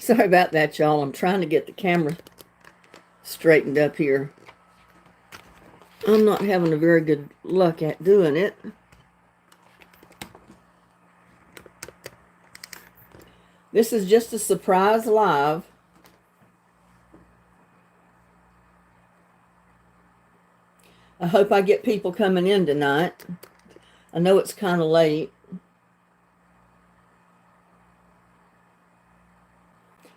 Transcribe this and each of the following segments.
Sorry about that, y'all. I'm trying to get the camera straightened up here. I'm not having a very good luck at doing it. This is just a surprise live. I hope I get people coming in tonight. I know it's kind of late.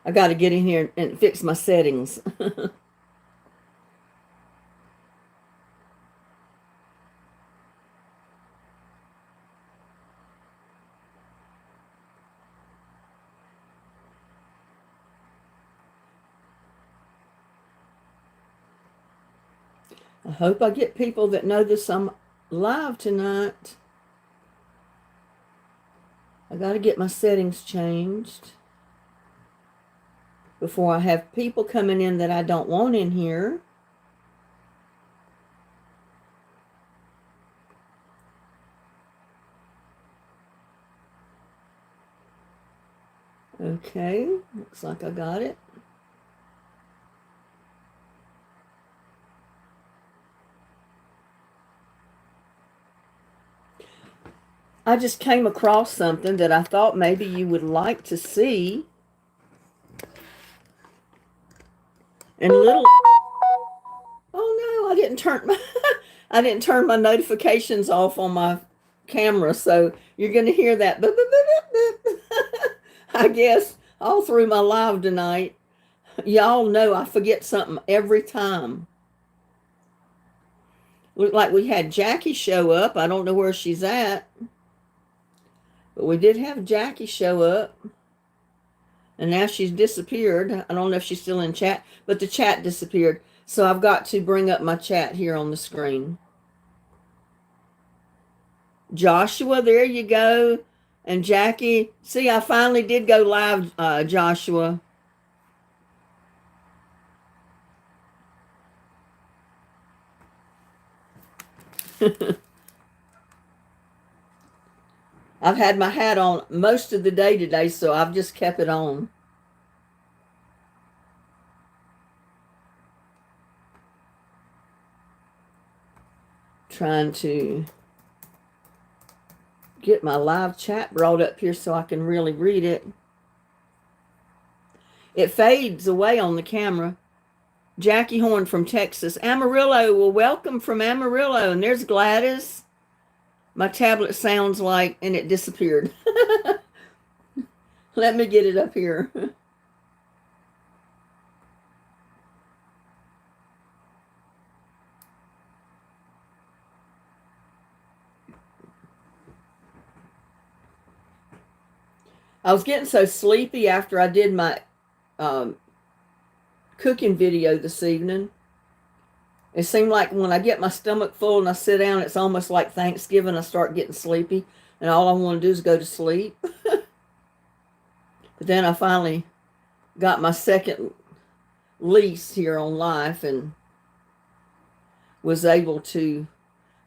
I got to get in here and fix my settings. I hope I get people that know this I'm live tonight. I got to get my settings changed before I have people coming in that I don't want in here. Okay, looks like I got it. I just came across something that I thought maybe you would like to see. And little, oh no, I didn't turn my notifications off on my camera, so you're going to hear that I guess all through my live tonight. Y'all know I forget something every time. Looked like we had Jackie show up. I don't know where she's at, but we did have Jackie show up. And now she's disappeared. I don't know if she's still in chat, but the chat disappeared. So I've got to bring up my chat here on the screen. Joshua, there you go. And Jackie, see, I finally did go live, Joshua. I've had my hat on most of the day today, so I've just kept it on. Trying to get my live chat brought up here so I can really read it. It fades away on the camera. Jackie Horn from Texas. Amarillo, well, welcome from Amarillo. And there's Gladys. My tablet sounds like, and it disappeared. Let me get it up here. I was getting so sleepy after I did my cooking video this evening. It seemed like when I get my stomach full and I sit down, it's almost like Thanksgiving. I start getting sleepy, and all I want to do is go to sleep. But then I finally got my second lease here on life and was able to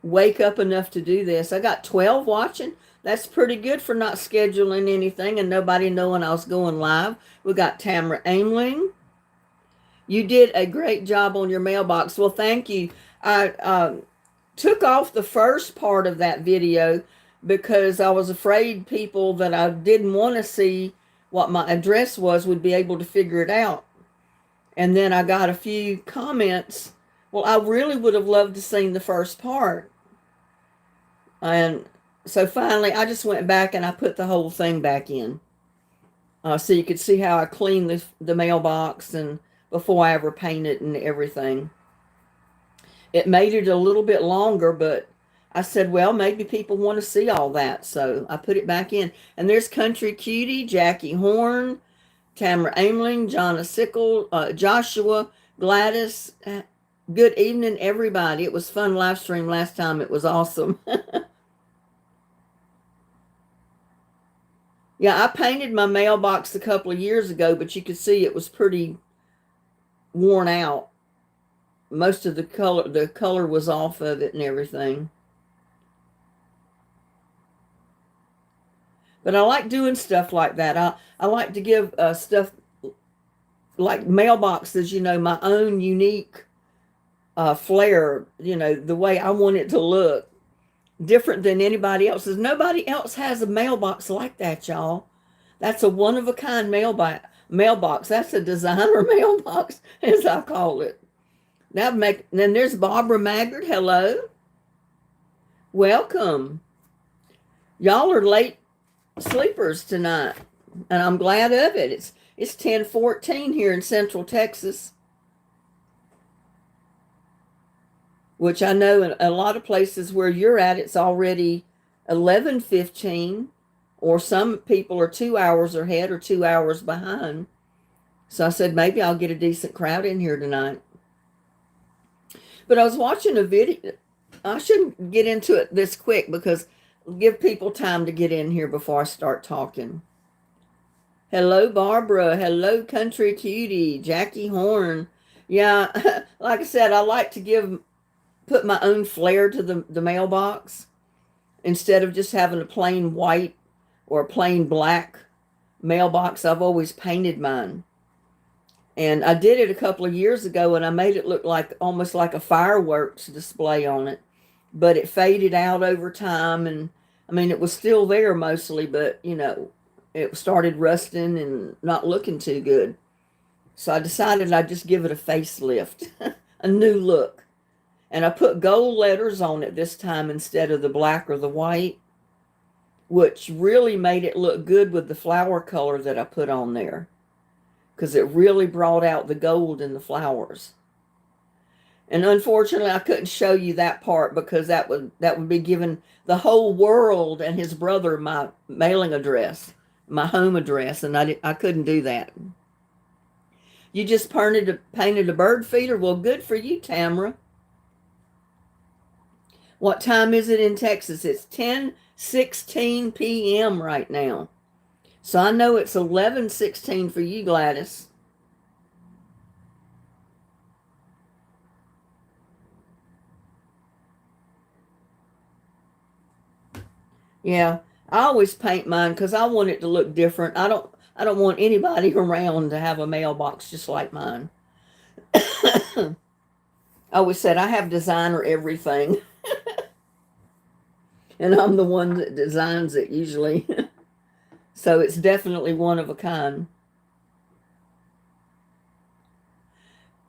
wake up enough to do this. I got 12 watching. That's pretty good for not scheduling anything and nobody knowing I was going live. We got Tamara Aimling. You did a great job on your mailbox. Well, thank you. I took off the first part of that video because I was afraid people that I didn't want to see what my address was would be able to figure it out. And then I got a few comments. Well, I really would have loved to seen the first part. And so finally, I just went back and I put the whole thing back in. So you could see how I cleaned the mailbox and before I ever painted and everything. It made it a little bit longer, but I said, well, maybe people want to see all that. So I put it back in. And there's Country Cutie, Jackie Horn, Tamara Aimling, Jonna Sickle, Joshua, Gladys. Good evening, everybody. It was fun live stream last time. It was awesome. Yeah, I painted my mailbox a couple of years ago, but you could see it was pretty worn out. Most of the color was off of it and everything. But I like doing stuff like that. I like to give stuff like mailboxes, my own unique flair, the way I want it to look, different than anybody else's. Nobody else has a mailbox like that, y'all. That's a one-of-a-kind mailbox. That's a designer mailbox, as I call it. Then there's Barbara Maggard. Hello. Welcome. Y'all are late sleepers tonight, and I'm glad of it. It's 10:14 here in Central Texas, which I know in a lot of places where you're at, it's already 11:15, or some people are 2 hours ahead or 2 hours behind. So I said, maybe I'll get a decent crowd in here tonight. But I was watching a video. I shouldn't get into it this quick because give people time to get in here before I start talking. Hello, Barbara. Hello, Country Cutie. Jackie Horn. Yeah, like I said, I like to put my own flair to the mailbox instead of just having a plain white or a plain black mailbox. I've always painted mine. And I did it a couple of years ago, and I made it look like almost like a fireworks display on it. But it faded out over time, and I mean, it was still there mostly, but it started rusting and not looking too good. So I decided I'd just give it a facelift, a new look. And I put gold letters on it this time instead of the black or the white, which really made it look good with the flower color that I put on there, because it really brought out the gold in the flowers. And unfortunately, I couldn't show you that part because that would be giving the whole world and his brother my mailing address, my home address, and I couldn't do that. You just painted a bird feeder? Well, good for you, Tamara. What time is it in Texas? It's 10:16 p.m. right now. So I know it's 11:16 for you, Gladys. Yeah, I always paint mine because I want it to look different. I don't want anybody around to have a mailbox just like mine. I always said I have designer everything. And I'm the one that designs it usually. So it's definitely one of a kind.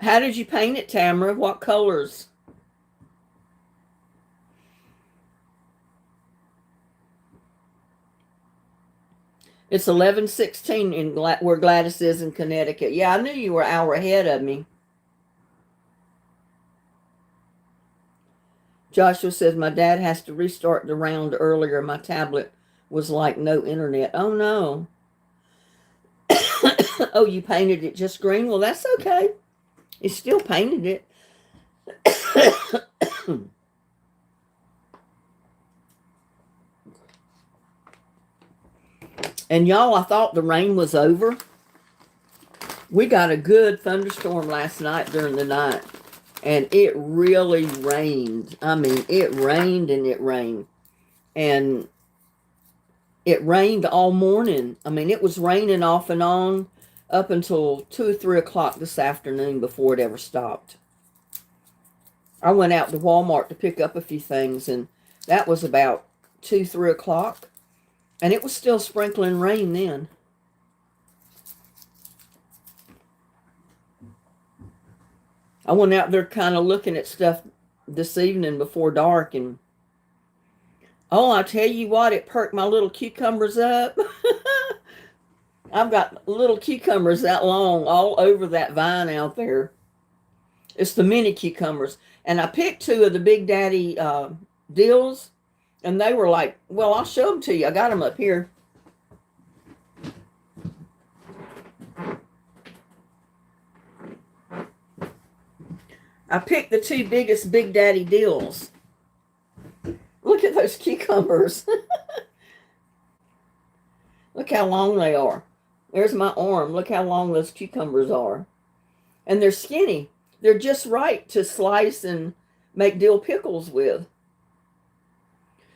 How did you paint it, Tamara? What colors? It's 11:16 in where Gladys is in Connecticut. Yeah, I knew you were an hour ahead of me. Joshua says, my dad has to restart the round earlier. My tablet was like no internet. Oh, no. Oh, you painted it just green? Well, that's okay. You still painted it. And y'all, I thought the rain was over. We got a good thunderstorm last night during the night. And it really rained. I mean, it rained and it rained. And it rained all morning. I mean, it was raining off and on up until 2 or 3 o'clock this afternoon before it ever stopped. I went out to Walmart to pick up a few things, and that was about 2, 3 o'clock. And it was still sprinkling rain then. I went out there kind of looking at stuff this evening before dark, and oh, I tell you what, it perked my little cucumbers up. I've got little cucumbers that long all over that vine out there. It's the mini cucumbers. And I picked 2 of the Big Daddy dills, and they were like, well, I'll show them to you. I got them up here. I picked the 2 biggest Big Daddy dills. Look at those cucumbers. Look how long they are. There's my arm. Look how long those cucumbers are. And they're skinny. They're just right to slice and make dill pickles with.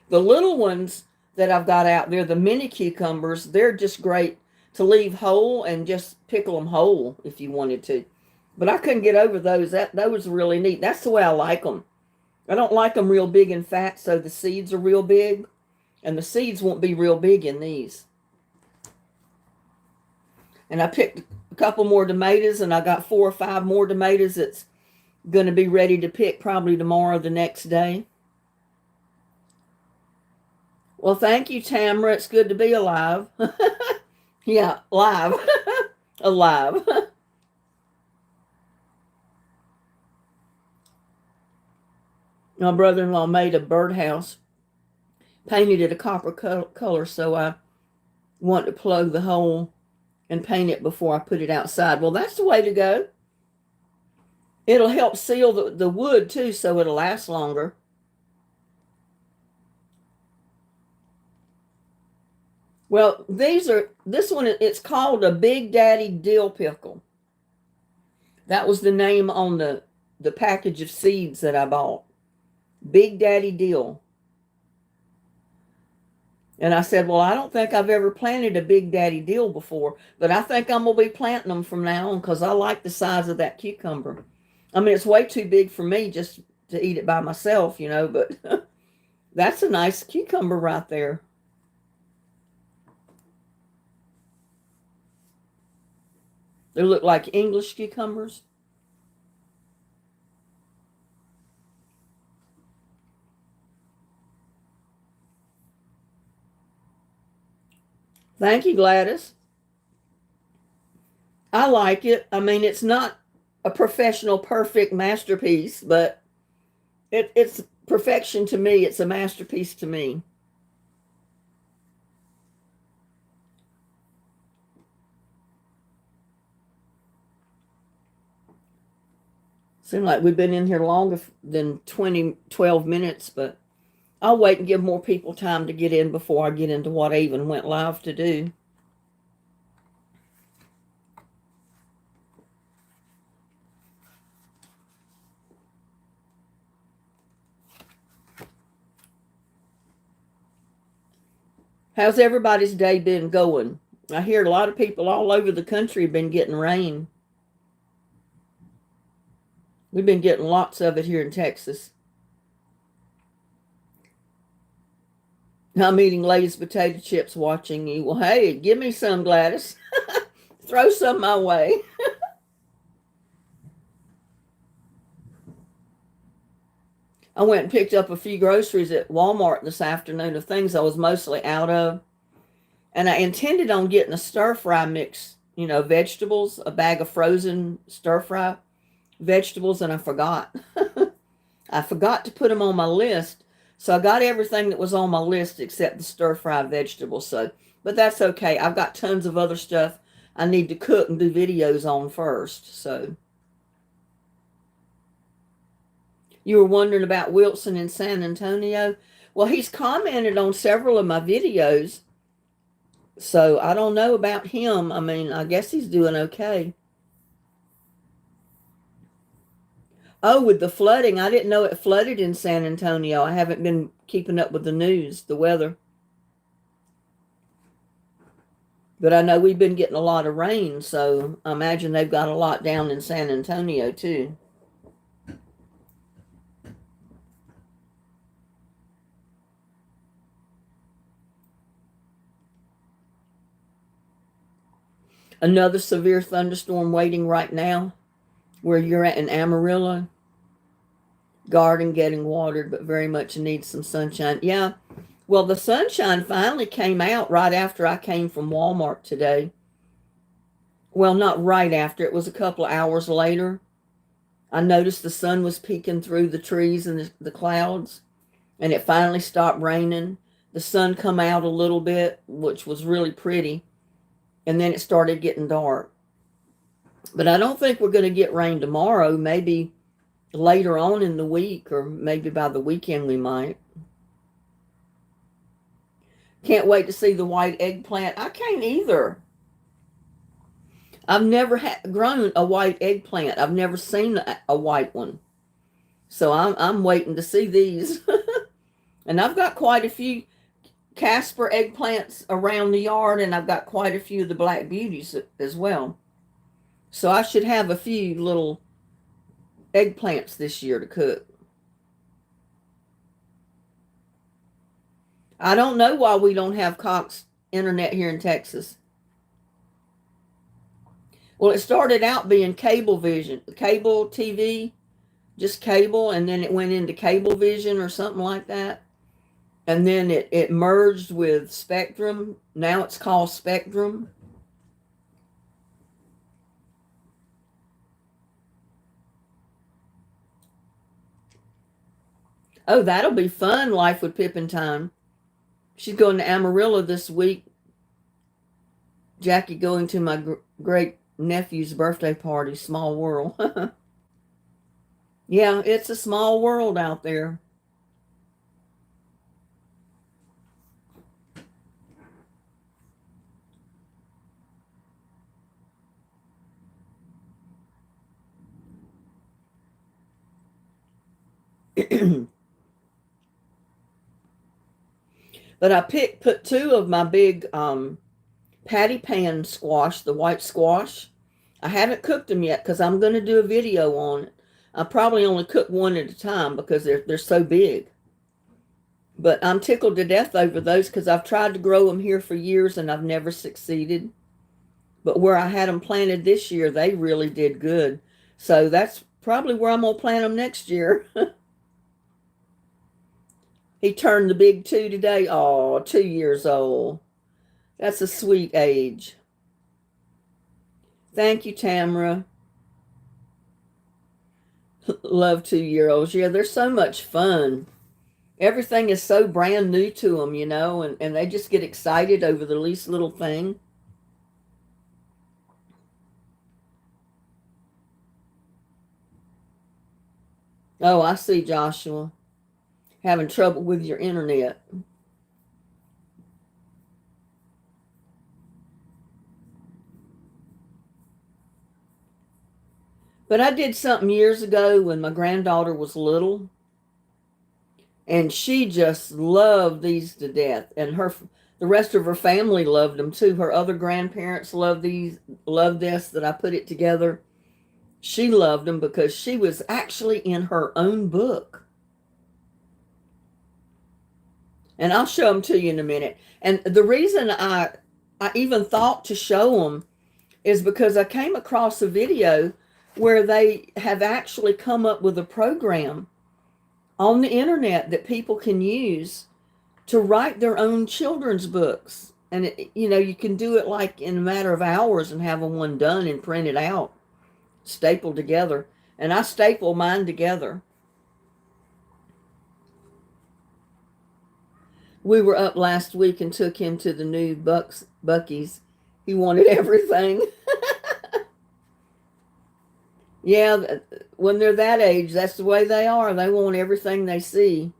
The little ones that I've got out there, the mini cucumbers, they're just great to leave whole and just pickle them whole if you wanted to. But I couldn't get over those. Those were really neat. That's the way I like them. I don't like them real big and fat, so the seeds are real big. And the seeds won't be real big in these. And I picked a couple more tomatoes, and I got 4 or 5 more tomatoes that's going to be ready to pick probably tomorrow or the next day. Well, thank you, Tamara. It's good to be alive. Yeah, live. Alive. My brother-in-law made a birdhouse, painted it a copper color, so I want to plug the hole and paint it before I put it outside. Well, that's the way to go. It'll help seal the wood too, so it'll last longer. Well, this one, it's called a Big Daddy Dill Pickle. That was the name on the package of seeds that I bought. Big Daddy Dill. And I said, well, I don't think I've ever planted a Big Daddy Dill before, but I think I'm going to be planting them from now on because I like the size of that cucumber. I mean, it's way too big for me just to eat it by myself, you know, but that's a nice cucumber right there. They look like English cucumbers. Thank you, Gladys. I like it. I mean, it's not a professional, perfect masterpiece, but it's perfection to me. It's a masterpiece to me. Seems like we've been in here longer than 12 minutes, but I'll wait and give more people time to get in before I get into what I even went live to do. How's everybody's day been going? I hear a lot of people all over the country have been getting rain. We've been getting lots of it here in Texas. I'm eating Lay's potato chips watching you. Well, hey, give me some, Gladys. Throw some my way. I went and picked up a few groceries at Walmart this afternoon of things I was mostly out of. And I intended on getting a stir-fry mix, you know, vegetables, a bag of frozen stir-fry vegetables, and I forgot. I forgot to put them on my list. So I got everything that was on my list except the stir-fry vegetables. But that's okay. I've got tons of other stuff I need to cook and do videos on first. So you were wondering about Wilson in San Antonio? Well, he's commented on several of my videos. So I don't know about him. I mean, I guess he's doing okay. Oh, with the flooding, I didn't know it flooded in San Antonio. I haven't been keeping up with the news, the weather. But I know we've been getting a lot of rain, so I imagine they've got a lot down in San Antonio too. Another severe thunderstorm waiting right now where you're at in Amarillo. Garden getting watered, but very much needs some sunshine. Yeah, well, the sunshine finally came out right after I came from Walmart today. Well, not right after. It was a couple of hours later. I noticed the sun was peeking through the trees and the clouds, and it finally stopped raining. The sun come out a little bit, which was really pretty, and then it started getting dark. But I don't think we're going to get rain tomorrow. Maybe later on in the week, or maybe by the weekend we might. Can't wait to see the white eggplant. I can't either. I've never grown a white eggplant. I've never seen a white one. So I'm waiting to see these. And I've got quite a few Casper eggplants around the yard, and I've got quite a few of the black beauties as well. So I should have a few little eggplants this year to cook. I don't know why we don't have Cox internet here in Texas. Well, it started out being cable TV, just cable, and then it went into Cablevision or something like that. And then it merged with Spectrum. Now it's called Spectrum. Oh, that'll be fun, Life with Pippin time. She's going to Amarillo this week. Jackie going to my great nephew's birthday party. Small world. Yeah, it's a small world out there. But I put two of my big patty pan squash, the white squash. I haven't cooked them yet because I'm going to do a video on it. I probably only cook one at a time because they're so big. But I'm tickled to death over those because I've tried to grow them here for years and I've never succeeded. But where I had them planted this year, they really did good. So that's probably where I'm going to plant them next year. He turned the big 2 today. Oh, 2 years old. That's a sweet age. Thank you, Tamara. Love 2-year-olds. Yeah, they're so much fun. Everything is so brand new to them, and they just get excited over the least little thing. Oh, I see, Joshua. Having trouble with your internet. But I did something years ago when my granddaughter was little, and she just loved these to death. And the rest of her family loved them too. Her other grandparents loved this that I put it together. She loved them because she was actually in her own book. And I'll show them to you in a minute. And the reason I even thought to show them is because I came across a video where they have actually come up with a program on the internet that people can use to write their own children's books. And, you can do it like in a matter of hours and have one done and printed out, stapled together. And I staple mine together. We were up last week and took him to the new Buc-ee's. He wanted everything. Yeah, when they're that age, that's the way they are. They want everything they see.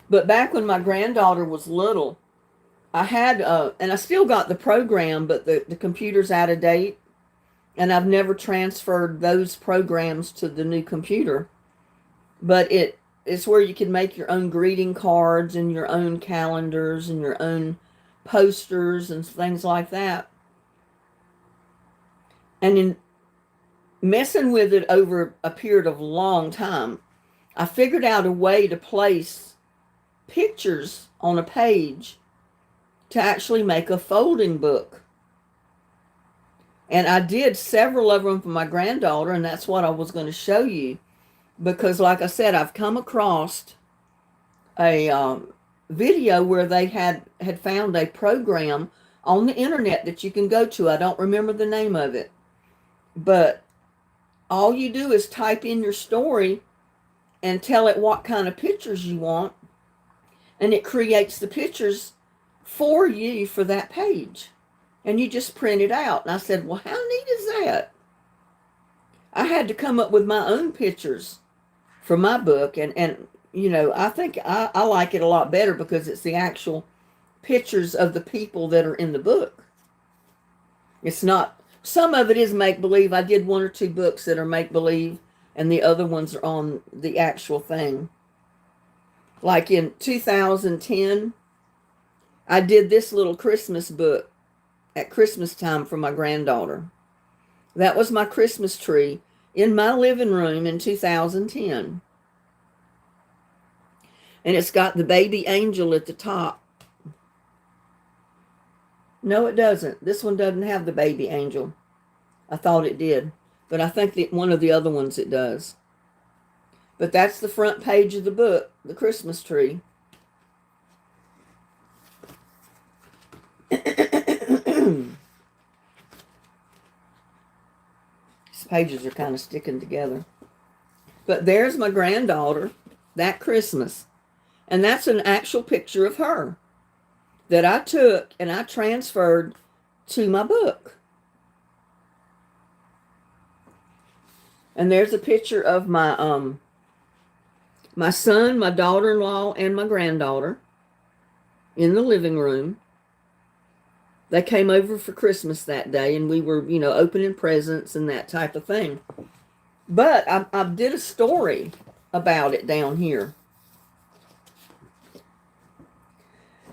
But back when my granddaughter was little, I had, and I still got the program, but the computer's out of date, and I've never transferred those programs to the new computer. But it's where you can make your own greeting cards and your own calendars and your own posters and things like that. And in messing with it over a period of a long time, I figured out a way to place pictures on a page to actually make a folding book. And I did several of them for my granddaughter, and that's what I was going to show you. Because like I said, I've come across a video where they had found a program on the internet that you can go to. I don't remember the name of it. But all you do is type in your story and tell it what kind of pictures you want. And it creates the pictures for you for that page. And you just print it out. And I said, well, how neat is that? I had to come up with my own pictures for my book. And I think I like it a lot better because it's the actual pictures of the people that are in the book. It's not, some of it is make-believe. I did 1 or 2 books that are make-believe, and the other ones are on the actual thing. Like in 2010, I did this little Christmas book at Christmas time for my granddaughter. That was my Christmas tree in my living room in 2010. And it's got the baby angel at the top. No, it doesn't. This one doesn't have the baby angel. I thought it did, but I think that one of the other ones it does. But that's the front page of the book, the Christmas tree. These pages are kind of sticking together. But there's my granddaughter that Christmas. And that's an actual picture of her that I took and I transferred to my book. And there's a picture of my my son, my daughter-in-law, and my granddaughter in the living room. They came over for Christmas that day, and we were, opening presents and that type of thing. But I did a story about it down here.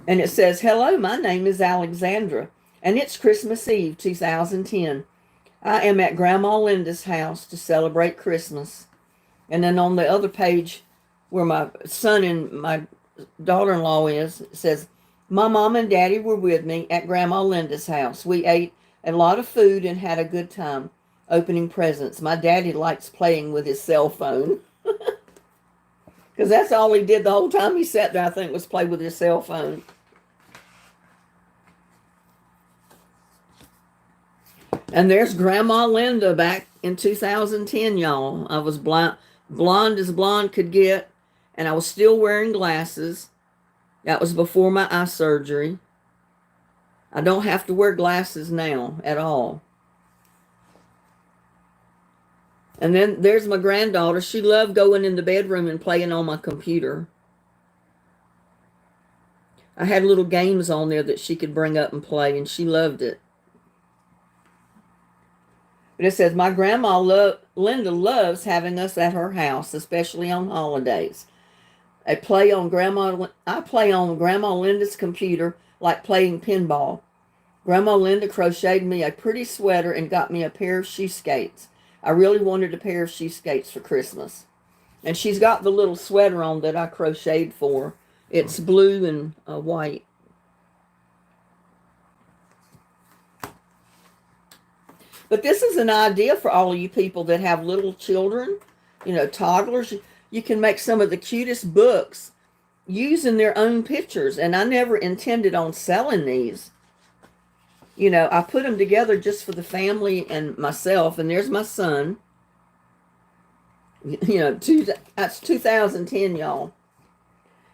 And it says, "Hello, my name is Alexandra, and it's Christmas Eve 2010. I am at Grandma Linda's house to celebrate Christmas." And then on the other page, where my son and my daughter-in-law is, it says, "My mom and daddy were with me at Grandma Linda's house. We ate a lot of food and had a good time opening presents. My daddy likes playing with his cell phone." Because that's all he did the whole time he sat there, I think, was play with his cell phone. And there's Grandma Linda back in 2010, y'all. I was blonde as blonde could get, and I was still wearing glasses. That was before my eye surgery. I don't have to wear glasses now at all. And then there's my granddaughter. She loved going in the bedroom and playing on my computer. I had little games on there that she could bring up and play, and she loved it. But it says, "My grandma Linda loves having us at her house, especially on holidays. I play on Grandma Linda's computer like playing pinball. Grandma Linda crocheted me a pretty sweater and got me a pair of shoe skates. I really wanted a pair of shoe skates for Christmas." And she's got the little sweater on that I crocheted for her. It's blue and white. But this is an idea for all of you people that have little children, toddlers. You can make some of the cutest books using their own pictures. And I never intended on selling these. I put them together just for the family and myself. And there's my son. That's 2010, y'all.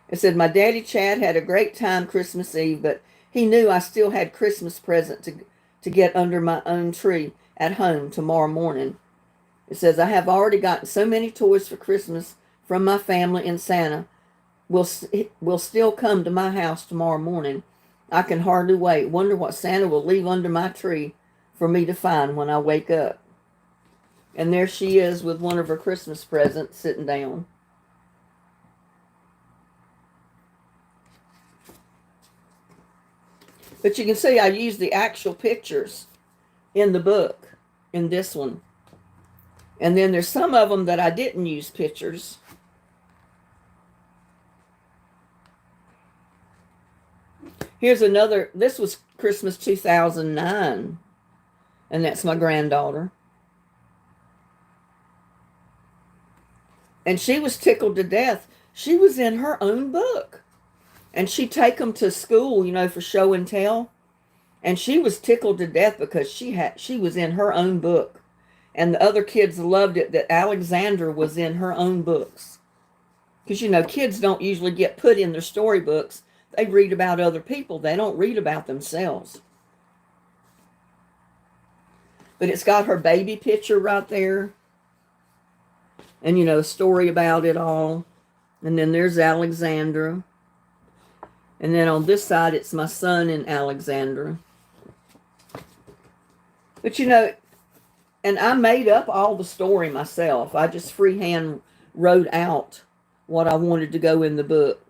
It said, "My daddy Chad had a great time Christmas Eve, but he knew I still had Christmas present to get under my own tree at home tomorrow morning." It says, "I have already gotten so many toys for Christmas from my family, and Santa will still come to my house tomorrow morning. I can hardly wait. Wonder what Santa will leave under my tree for me to find when I wake up." And there she is with one of her Christmas presents sitting down. But you can see I used the actual pictures in the book, in this one. And then there's some of them that I didn't use pictures. Here's another. This was Christmas 2009. And that's my granddaughter. And she was tickled to death. She was in her own book. And she'd take them to school, for show and tell. And she was tickled to death because she was in her own book. And the other kids loved it that Alexandra was in her own books. Because, kids don't usually get put in their storybooks. They read about other people. They don't read about themselves. But it's got her baby picture right there. And, a story about it all. And then there's Alexandra. And then on this side, it's my son and Alexandra. But you know, and I made up all the story myself. I just freehand wrote out what I wanted to go in the book.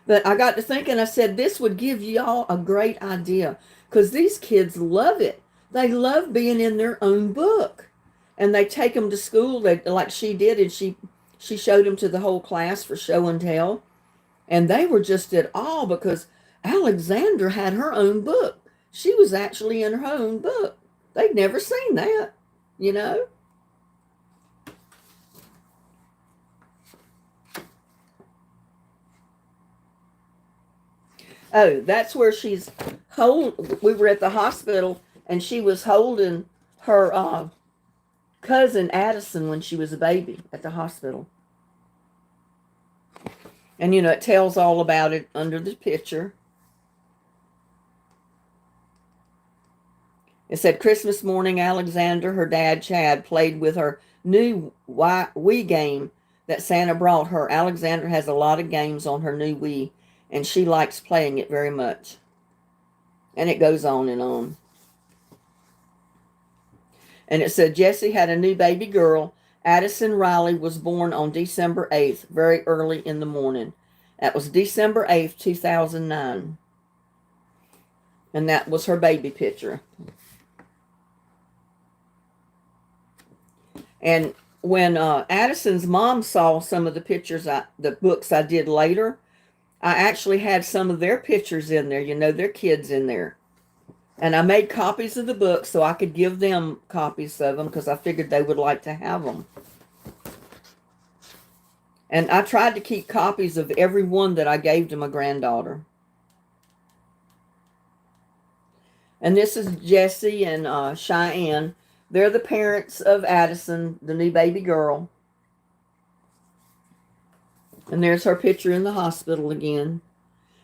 But I got to thinking, I said, this would give y'all a great idea because these kids love it. They love being in their own book. And they take them to school like she did, and she showed them to the whole class for show and tell. And they were just at awe because Alexandra had her own book. She was actually in her own book. They'd never seen that, you know. Oh, that's where we were at the hospital, and she was holding her cousin Addison when she was a baby at the hospital. And, you know, it tells all about it under the picture. It said, Christmas morning, Alexander, her dad, Chad, played with her new Wii game that Santa brought her. Alexander has a lot of games on her new Wii, and she likes playing it very much. And it goes on and on. And it said, Jessie had a new baby girl. Addison Riley was born on December 8th, very early in the morning. That was December 8th, 2009. And that was her baby picture. And when Addison's mom saw some of the pictures, the books I did later, I actually had some of their pictures in there, you know, their kids in there. And I made copies of the book so I could give them copies of them because I figured they would like to have them. And I tried to keep copies of every one that I gave to my granddaughter. And this is Jessie and Cheyenne. They're the parents of Addison, the new baby girl. And there's her picture in the hospital again.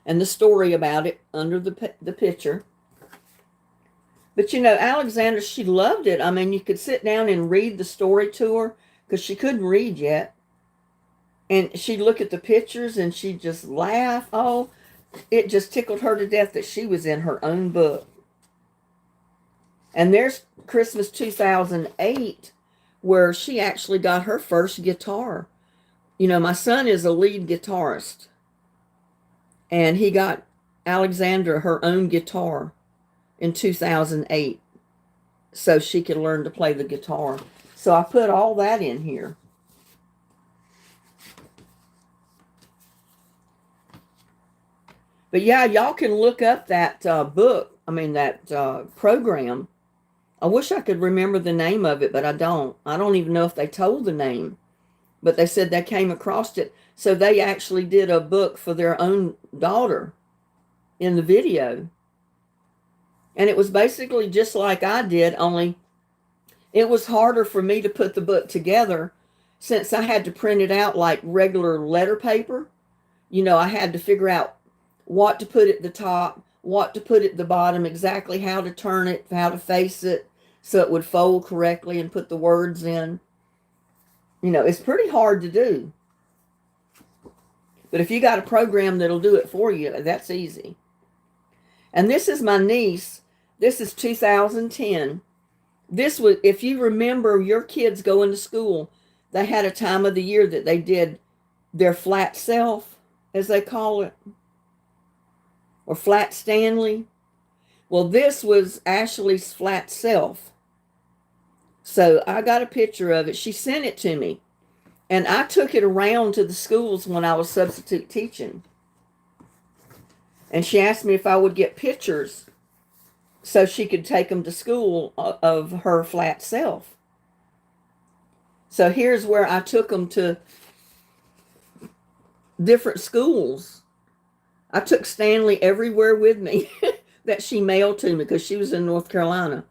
And the story about it under the picture. But, you know, Alexandra, she loved it. I mean, you could sit down and read the story to her because she couldn't read yet. And she'd look at the pictures and she'd just laugh. Oh, it just tickled her to death that she was in her own book. And there's Christmas 2008 where she actually got her first guitar. You know, my son is a lead guitarist. And he got Alexandra her own guitar in 2008 so she could learn to play the guitar. So I put all that in here. But yeah, y'all can look up that that program. I wish I could remember the name of it, but I don't. I don't even know if they told the name. But they said they came across it. So they actually did a book for their own daughter in the video. And it was basically just like I did, only it was harder for me to put the book together since I had to print it out like regular letter paper. You know, I had to figure out what to put at the top, what to put at the bottom, exactly how to turn it, how to face it so it would fold correctly and put the words in. You know, it's pretty hard to do. But if you got a program that'll do it for you, that's easy. And this is my niece. This is 2010. This was, if you remember your kids going to school, they had a time of the year that they did their flat self, as they call it, or flat Stanley. Well, this was Ashley's flat self. So I got a picture of it. She sent it to me. And I took it around to the schools when I was substitute teaching. And she asked me if I would get pictures so she could take them to school of her flat self. So here's where I took them to different schools. I took Stanley everywhere with me that she mailed to me because she was in North Carolina.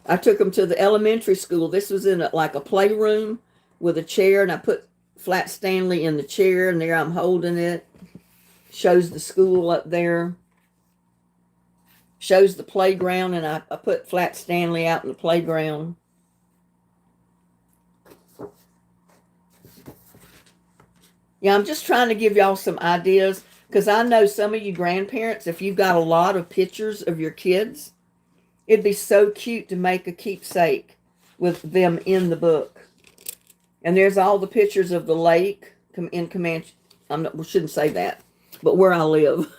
I took them to the elementary school. This was in like a playroom with a chair, and I put flat Stanley in the chair, and there I'm holding it. Shows the school up there. Shows the playground, and I put flat Stanley out in the playground. Yeah, I'm just trying to give y'all some ideas Because I know some of you grandparents, if you've got a lot of pictures of your kids, it'd be so cute to make a keepsake with them in the book. And there's all the pictures of the lake in Comanche. We shouldn't say that, but where I live.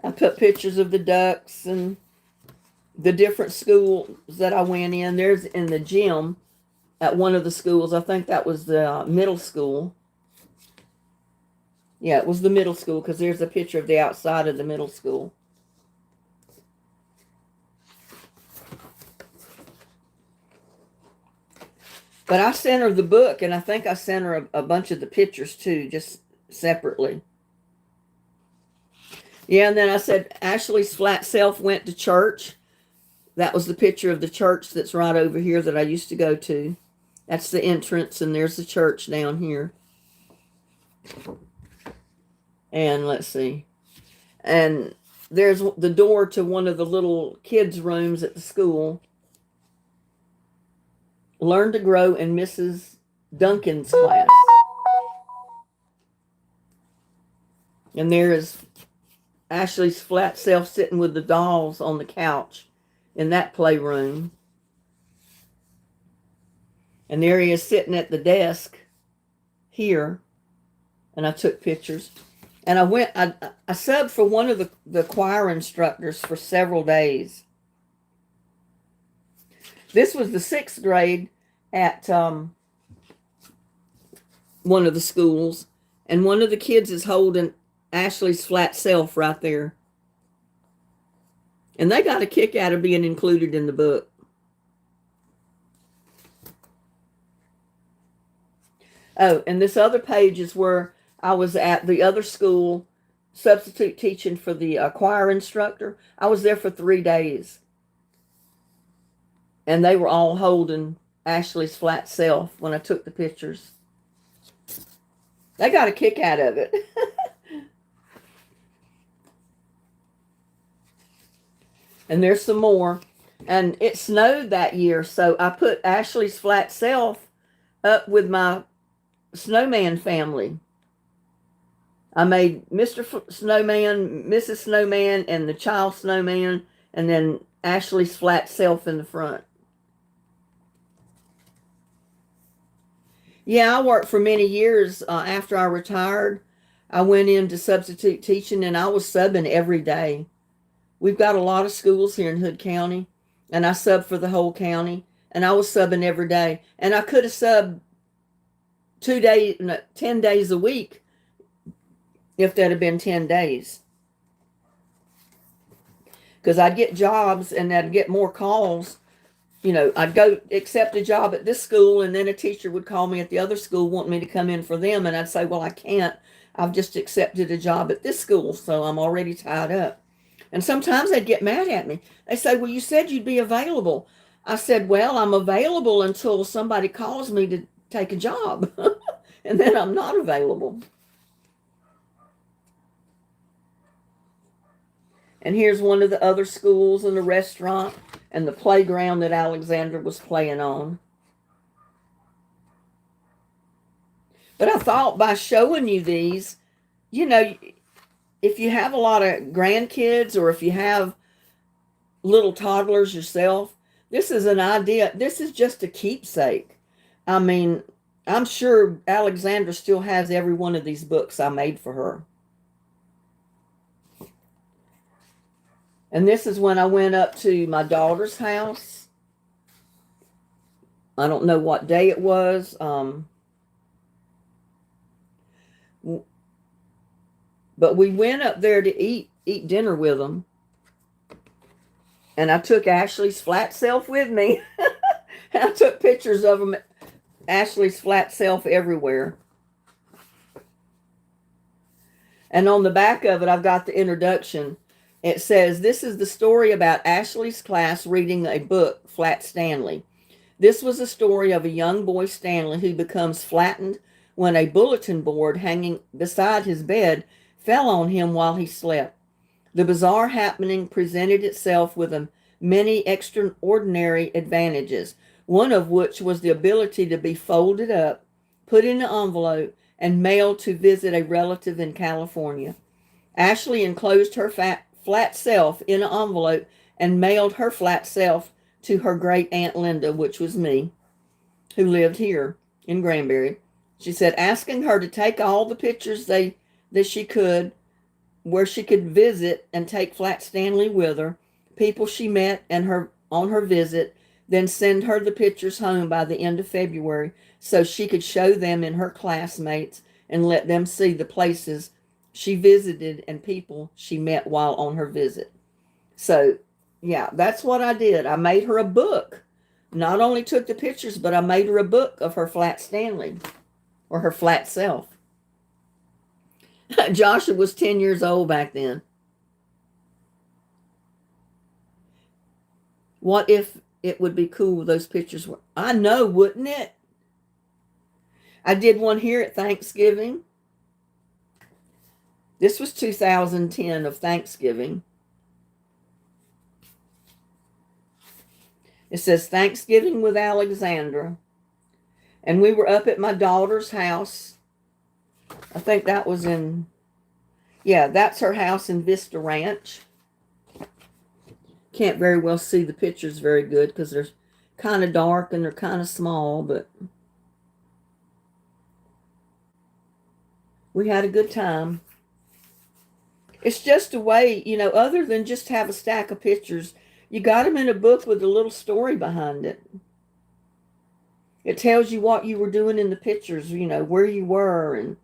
I put pictures of the ducks and the different schools that I went in. There's in the gym at one of the schools. I think that was the middle school. Yeah, it was the middle school because there's a picture of the outside of the middle school. But I sent her the book, and I think I sent her a bunch of the pictures too, just separately. Yeah, and then I said Ashley's flat self went to church. That was the picture of the church that's right over here that I used to go to. That's the entrance, and there's the church down here. And let's see. And there's the door to one of the little kids' rooms at the school. Learn to Grow in Mrs. Duncan's class. And there is Ashley's flat self sitting with the dolls on the couch in that playroom. And there he is sitting at the desk here. And I took pictures. And I subbed for one of the choir instructors for several days. This was the 6th grade at one of the schools. And one of the kids is holding Ashley's flat self right there. And they got a kick out of being included in the book. Oh, and this other page is where I was at the other school substitute teaching for the choir instructor. I was there for 3 days. And they were all holding Ashley's flat self when I took the pictures. They got a kick out of it. And there's some more. And it snowed that year, so I put Ashley's flat self up with my snowman family. I made Mr. Snowman, Mrs. Snowman, and the child snowman, and then Ashley's flat self in the front. Yeah, I worked for many years after I retired. I went into substitute teaching, and I was subbing every day. We've got a lot of schools here in Hood County, and I subbed for the whole county, and I was subbing every day. And I could have subbed 10 days a week if that had been 10 days. Because I'd get jobs and I'd get more calls. You know, I'd go accept a job at this school, and then a teacher would call me at the other school wanting me to come in for them. And I'd say, well, I can't. I've just accepted a job at this school, so I'm already tied up. And sometimes they'd get mad at me. They say, well, you said you'd be available. I said, well, I'm available until somebody calls me to take a job. And then I'm not available. And here's one of the other schools and the restaurant and the playground that Alexandra was playing on. But I thought by showing you these, you know, if you have a lot of grandkids or if you have little toddlers yourself, this is an idea. This is just a keepsake. I mean, I'm sure Alexandra still has every one of these books I made for her. And this is when I went up to my daughter's house. I don't know what day it was. But we went up there to eat dinner with them. And I took Ashley's flat self with me. And I took pictures of them, Ashley's flat self everywhere. And on the back of it, I've got the introduction. It says, this is the story about Ashley's class reading a book, Flat Stanley. This was a story of a young boy, Stanley, who becomes flattened when a bulletin board hanging beside his bed fell on him while he slept. The bizarre happening presented itself with many extraordinary advantages, one of which was the ability to be folded up, put in an envelope, and mailed to visit a relative in California. Ashley enclosed her flat self in an envelope and mailed her flat self to her great Aunt Linda, which was me, who lived here in Granbury. She said, asking her to take all the pictures that she could, where she could visit and take Flat Stanley with her, people she met and her on her visit, then send her the pictures home by the end of February so she could show them in her classmates and let them see the places she visited and people she met while on her visit. So, yeah, that's what I did. I made her a book. Not only took the pictures, but I made her a book of her Flat Stanley, or her flat self. Joshua was 10 years old back then. What if it would be cool those pictures were? I know, wouldn't it? I did one here at Thanksgiving. This was 2010 of Thanksgiving. It says Thanksgiving with Alexandra. And we were up at my daughter's house. I think that was in, yeah, that's her house in Vista Ranch. Can't very well see the pictures very good because they're kind of dark and they're kind of small, but we had a good time. It's just a way, you know, other than just have a stack of pictures, you got them in a book with a little story behind it. It tells you what you were doing in the pictures, you know, where you were. And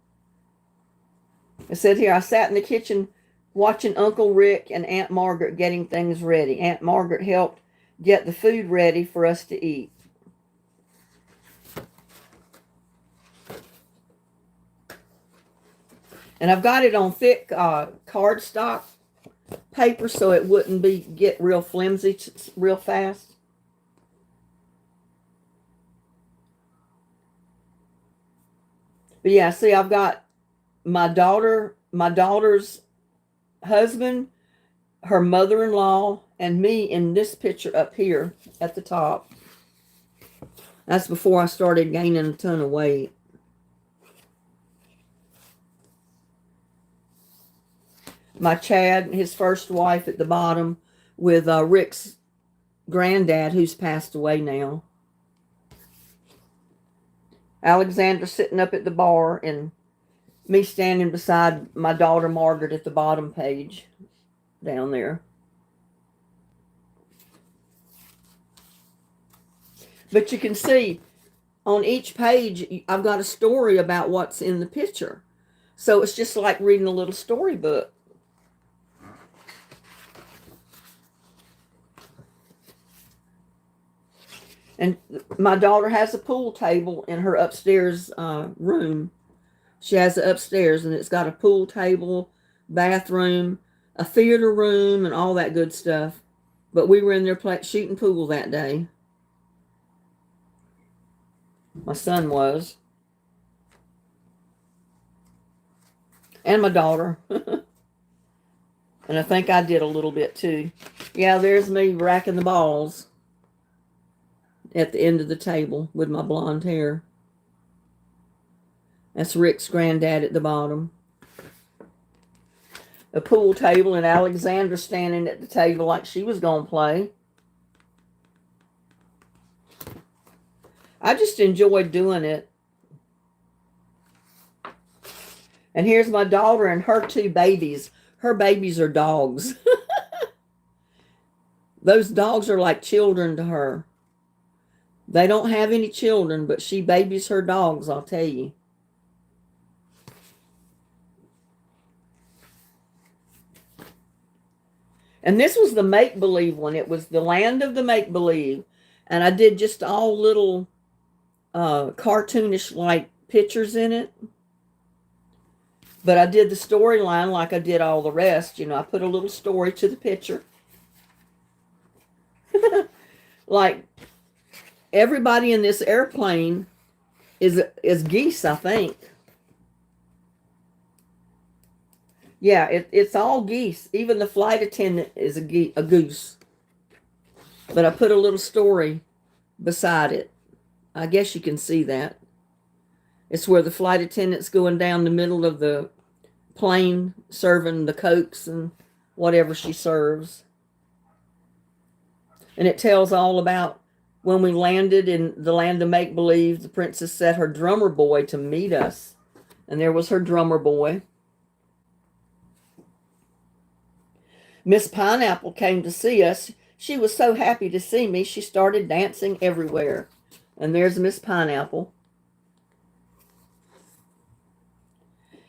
it said here, I sat in the kitchen watching Uncle Rick and Aunt Margaret getting things ready. Aunt Margaret helped get the food ready for us to eat. And I've got it on thick cardstock paper so it wouldn't get real flimsy real fast. But yeah, see, I've got my daughter's husband, her mother-in-law, and me in this picture up here at the top. That's before I started gaining a ton of weight. My Chad and his first wife at the bottom with Rick's granddad, who's passed away now. Alexandra sitting up at the bar and me standing beside my daughter Margaret at the bottom page down there. But you can see on each page I've got a story about what's in the picture. So it's just like reading a little storybook. And my daughter has a pool table in her upstairs room. She has it upstairs, and it's got a pool table, bathroom, a theater room, and all that good stuff. But we were in there shooting pool that day. My son was. And my daughter. And I think I did a little bit too. Yeah, there's me racking the balls at the end of the table with my blonde hair. That's Rick's granddad at the bottom. A pool table and Alexandra standing at the table like she was going to play. I just enjoyed doing it. And here's my daughter and her two babies. Her babies are dogs. Those dogs are like children to her. They don't have any children, but she babies her dogs, I'll tell you. And this was the make-believe one. It was the land of the make-believe. And I did just all little cartoonish-like pictures in it. But I did the storyline like I did all the rest. You know, I put a little story to the picture. Like, everybody in this airplane is geese, I think. Yeah, it's all geese. Even the flight attendant is a goose. But I put a little story beside it. I guess you can see that. It's where the flight attendant's going down the middle of the plane serving the Cokes and whatever she serves. And it tells all about when we landed in the land of make-believe, the princess set her drummer boy to meet us. And there was her drummer boy. Miss Pineapple came to see us. She was so happy to see me, she started dancing everywhere. And there's Miss Pineapple.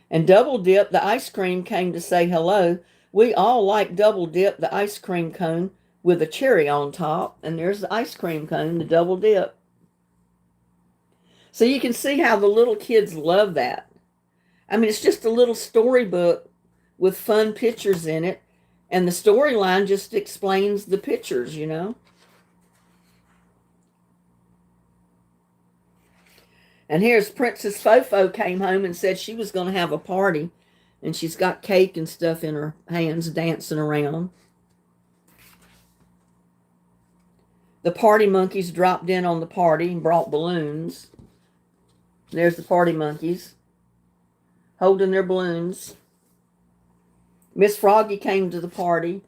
And Double Dip, the ice cream, came to say hello. We all like Double Dip, the ice cream cone with a cherry on top. And there's the ice cream cone, the Double Dip. So you can see how the little kids love that. I mean, it's just a little storybook with fun pictures in it. And the storyline just explains the pictures, you know. And here's Princess Fofo came home and said she was going to have a party. And she's got cake and stuff in her hands dancing around. The party monkeys dropped in on the party and brought balloons. There's the party monkeys holding their balloons. Miss Froggy came to the party.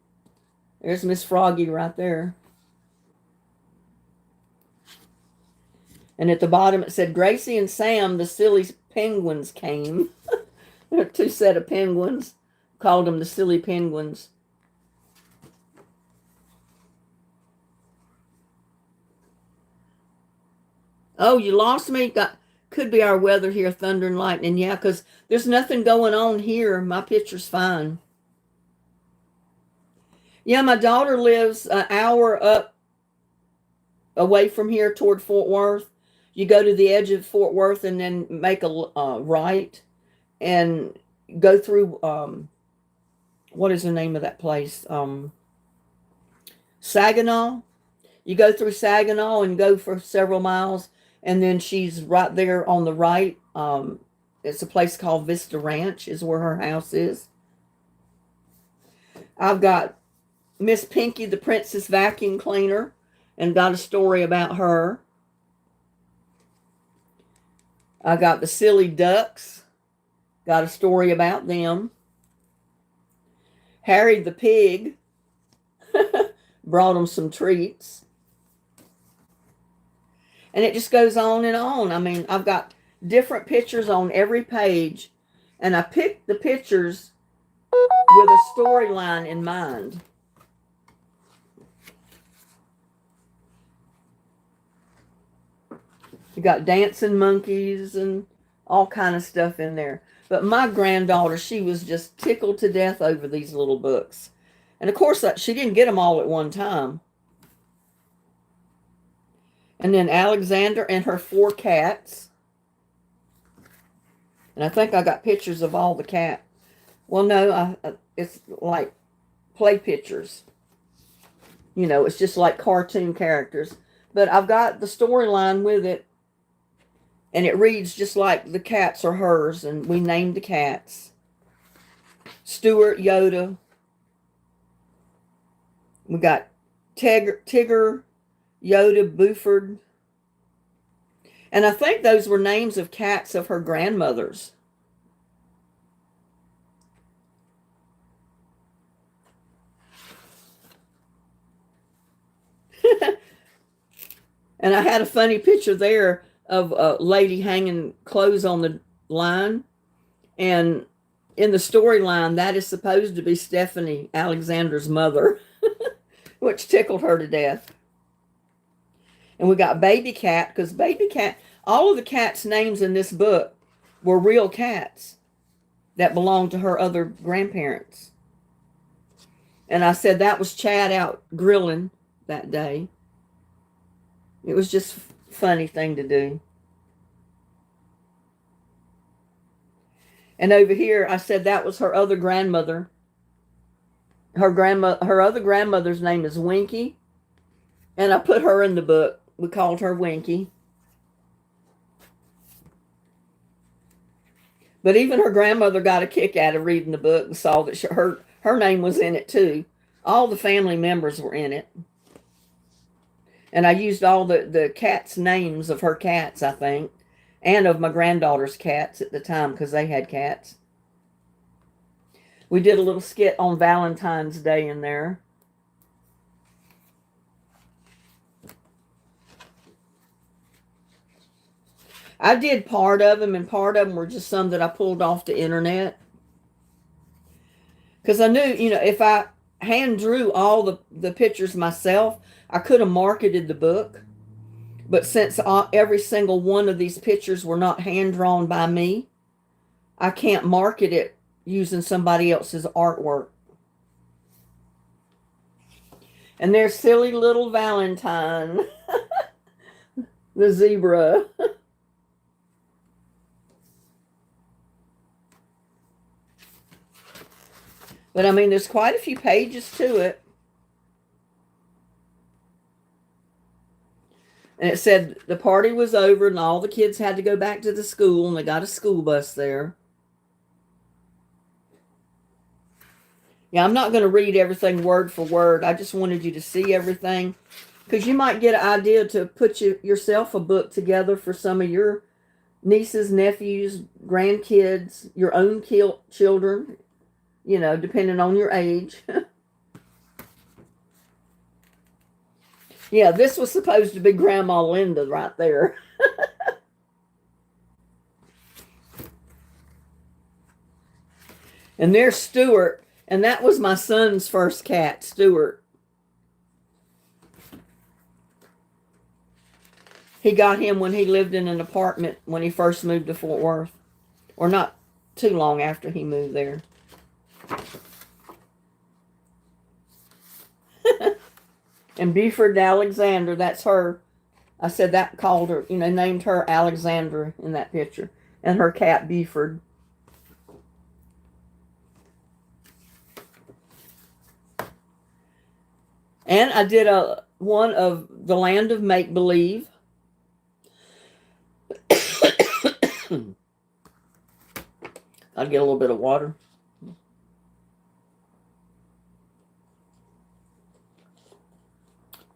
There's Miss Froggy right there. And at the bottom it said, Gracie and Sam, the silly penguins, came. There are two set of penguins. Called them the silly penguins. Oh, you lost me? Could be our weather here, thunder and lightning. Yeah, because there's nothing going on here. My picture's fine. Yeah, my daughter lives an hour up away from here toward Fort Worth. You go to the edge of Fort Worth and then make a right and go through, what is the name of that place? Saginaw. You go through Saginaw and go for several miles, and then she's right there on the right. It's a place called Vista Ranch is where her house is. I've got Miss Pinky, the Princess Vacuum Cleaner, and got a story about her. I got the Silly Ducks, got a story about them. Harry the Pig, brought them some treats. And it just goes on and on. I mean, I've got different pictures on every page, and I picked the pictures with a storyline in mind. You got dancing monkeys and all kind of stuff in there. But my granddaughter, she was just tickled to death over these little books. And of course, she didn't get them all at one time. And then Alexander and her 4 cats. And I think I got pictures of all the cats. Well, no, it's like play pictures. You know, it's just like cartoon characters. But I've got the storyline with it. And it reads just like the cats are hers. And we named the cats. Stuart, Yoda. We got Tigger, Yoda, Buford. And I think those were names of cats of her grandmothers. And I had a funny picture there of a lady hanging clothes on the line. And in the storyline, that is supposed to be Stephanie, Alexander's mother, which tickled her to death. And we got Baby Cat, because Baby Cat, all of the cats' names in this book were real cats that belonged to her other grandparents. And I said that was Chad out grilling that day. It was just a funny thing to do. And over here, I said that was her other grandmother. Her other grandmother's name is Winky. And I put her in the book. We called her Winky. But even her grandmother got a kick out of reading the book and saw that her name was in it too. All the family members were in it. And I used all the cats' names of her cats, I think. and of my granddaughter's cats at the time because they had cats. We did a little skit on Valentine's Day in there. I did part of them, and part of them were just some that I pulled off the internet. Because I knew, if I hand drew all the pictures myself, I could have marketed the book. But since every single one of these pictures were not hand drawn by me, I can't market it using somebody else's artwork. And there's silly little Valentine, the zebra. But I mean, there's quite a few pages to it. And it said the party was over and all the kids had to go back to the school, and they got a school bus there. Yeah, I'm not going to read everything word for word. I just wanted you to see everything, because you might get an idea to put yourself a book together for some of your nieces, nephews, grandkids, your own children, depending on your age. Yeah, this was supposed to be Grandma Linda right there. And there's Stuart, and that was my son's first cat, Stuart. He got him when he lived in an apartment when he first moved to Fort Worth, or not too long after he moved there. And Buford Alexander, that's her. I said that called her, named her Alexandra in that picture. And her cat, Buford. And I did one of the Land of Make-Believe. I'll get a little bit of water.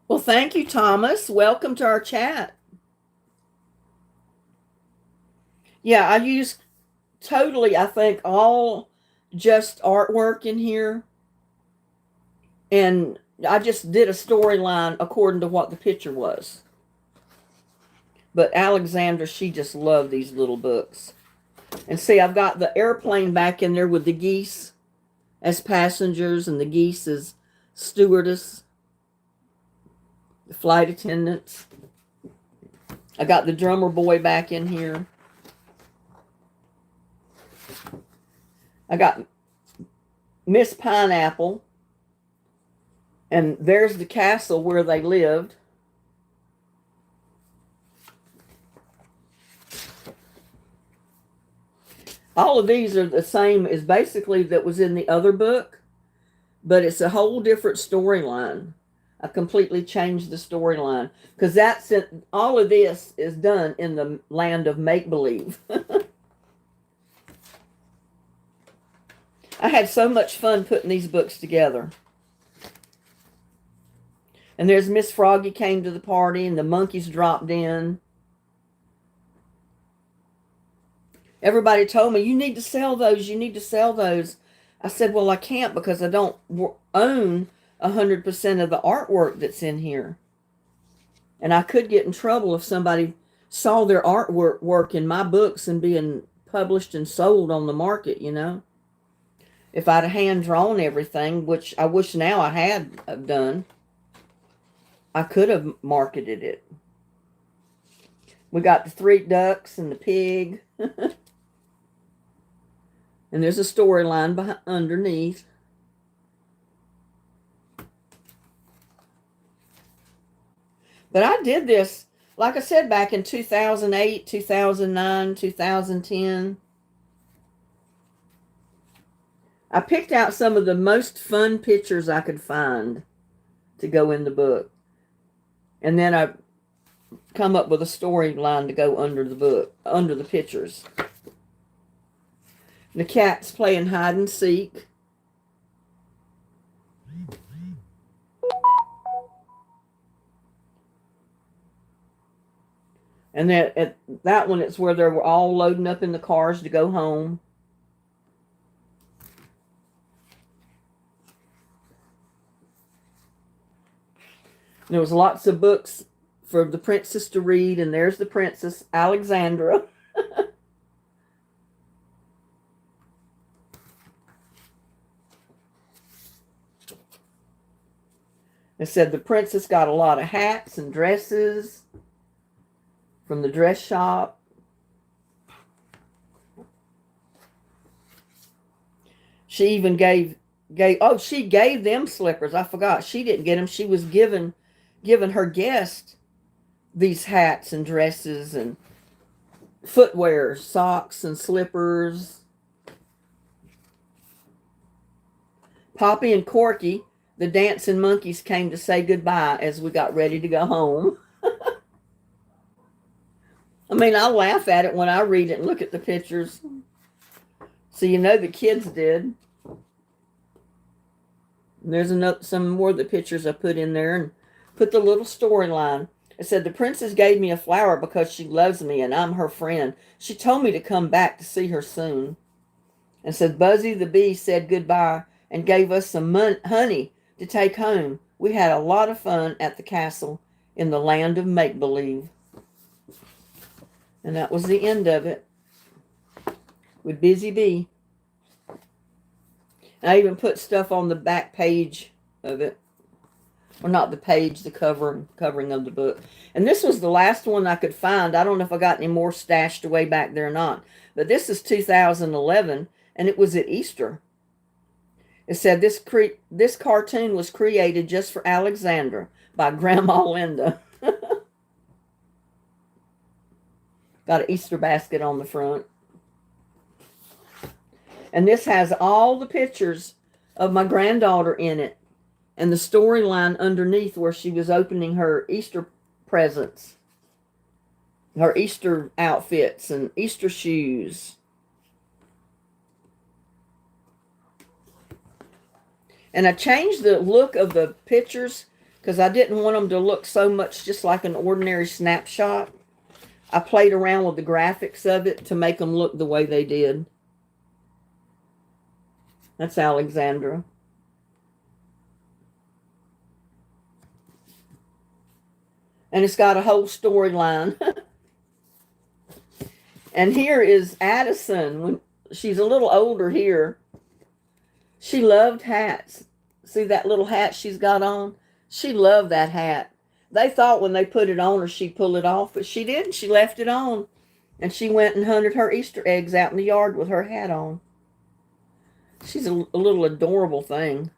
Well, thank you, Thomas. Welcome to our chat. Yeah, I used totally, I think, all just artwork in here. And I just did a storyline according to what the picture was. But Alexandra, she just loved these little books. And see, I've got the airplane back in there with the geese as passengers and the geese as stewardess. The flight attendants. I got the drummer boy back in here. I got Miss Pineapple. And there's the castle where they lived. All of these are the same as basically that was in the other book, but it's a whole different storyline. I completely changed the storyline because that's it. All of this is done in the Land of Make-Believe. I had so much fun putting these books together. And there's Miss Froggy came to the party and the monkeys dropped in. Everybody told me, you need to sell those. You need to sell those. I said, well, I can't because I don't own 100% of the artwork that's in here. And I could get in trouble if somebody saw their artwork in my books and being published and sold on the market, If I'd have hand-drawn everything, which I wish now I had done, I could have marketed it. We got the 3 ducks and the pig. And there's a storyline underneath. But I did this, like I said, back in 2008, 2009, 2010. I picked out some of the most fun pictures I could find to go in the book. And then I come up with a storyline to go under the book, under the pictures. The cat's playing hide and seek. And then at that one, it's where they were all loading up in the cars to go home. There was lots of books for the princess to read, and there's the princess, Alexandra. It said the princess got a lot of hats and dresses from the dress shop. She even gave she gave them slippers. I forgot. She didn't get them. She was giving her guest these hats and dresses and footwear, socks and slippers. Poppy and Corky, the dancing monkeys, came to say goodbye as we got ready to go home. I mean, I laugh at it when I read it and look at the pictures. So you know the kids did. And there's some more of the pictures I put in there and put the little storyline. It said, the princess gave me a flower because she loves me and I'm her friend. She told me to come back to see her soon. And said, Buzzy the bee said goodbye and gave us some honey to take home. We had a lot of fun at the castle in the land of make-believe. And that was the end of it with Busy Bee. And I even put stuff on the back page of it. Or not the page, the covering of the book. And this was the last one I could find. I don't know if I got any more stashed away back there or not. But this is 2011, and it was at Easter. It said, this cartoon was created just for Alexandra by Grandma Linda. Got an Easter basket on the front. And this has all the pictures of my granddaughter in it. And the storyline underneath where she was opening her Easter presents. Her Easter outfits and Easter shoes. And I changed the look of the pictures because I didn't want them to look so much just like an ordinary snapshot. I played around with the graphics of it to make them look the way they did. That's Alexandra. And it's got a whole storyline. And here is Addison. When she's a little older here. She loved hats. See that little hat she's got on? She loved that hat. They thought when they put it on her, she'd pull it off, but she didn't. She left it on. And she went and hunted her Easter eggs out in the yard with her hat on. She's a little adorable thing.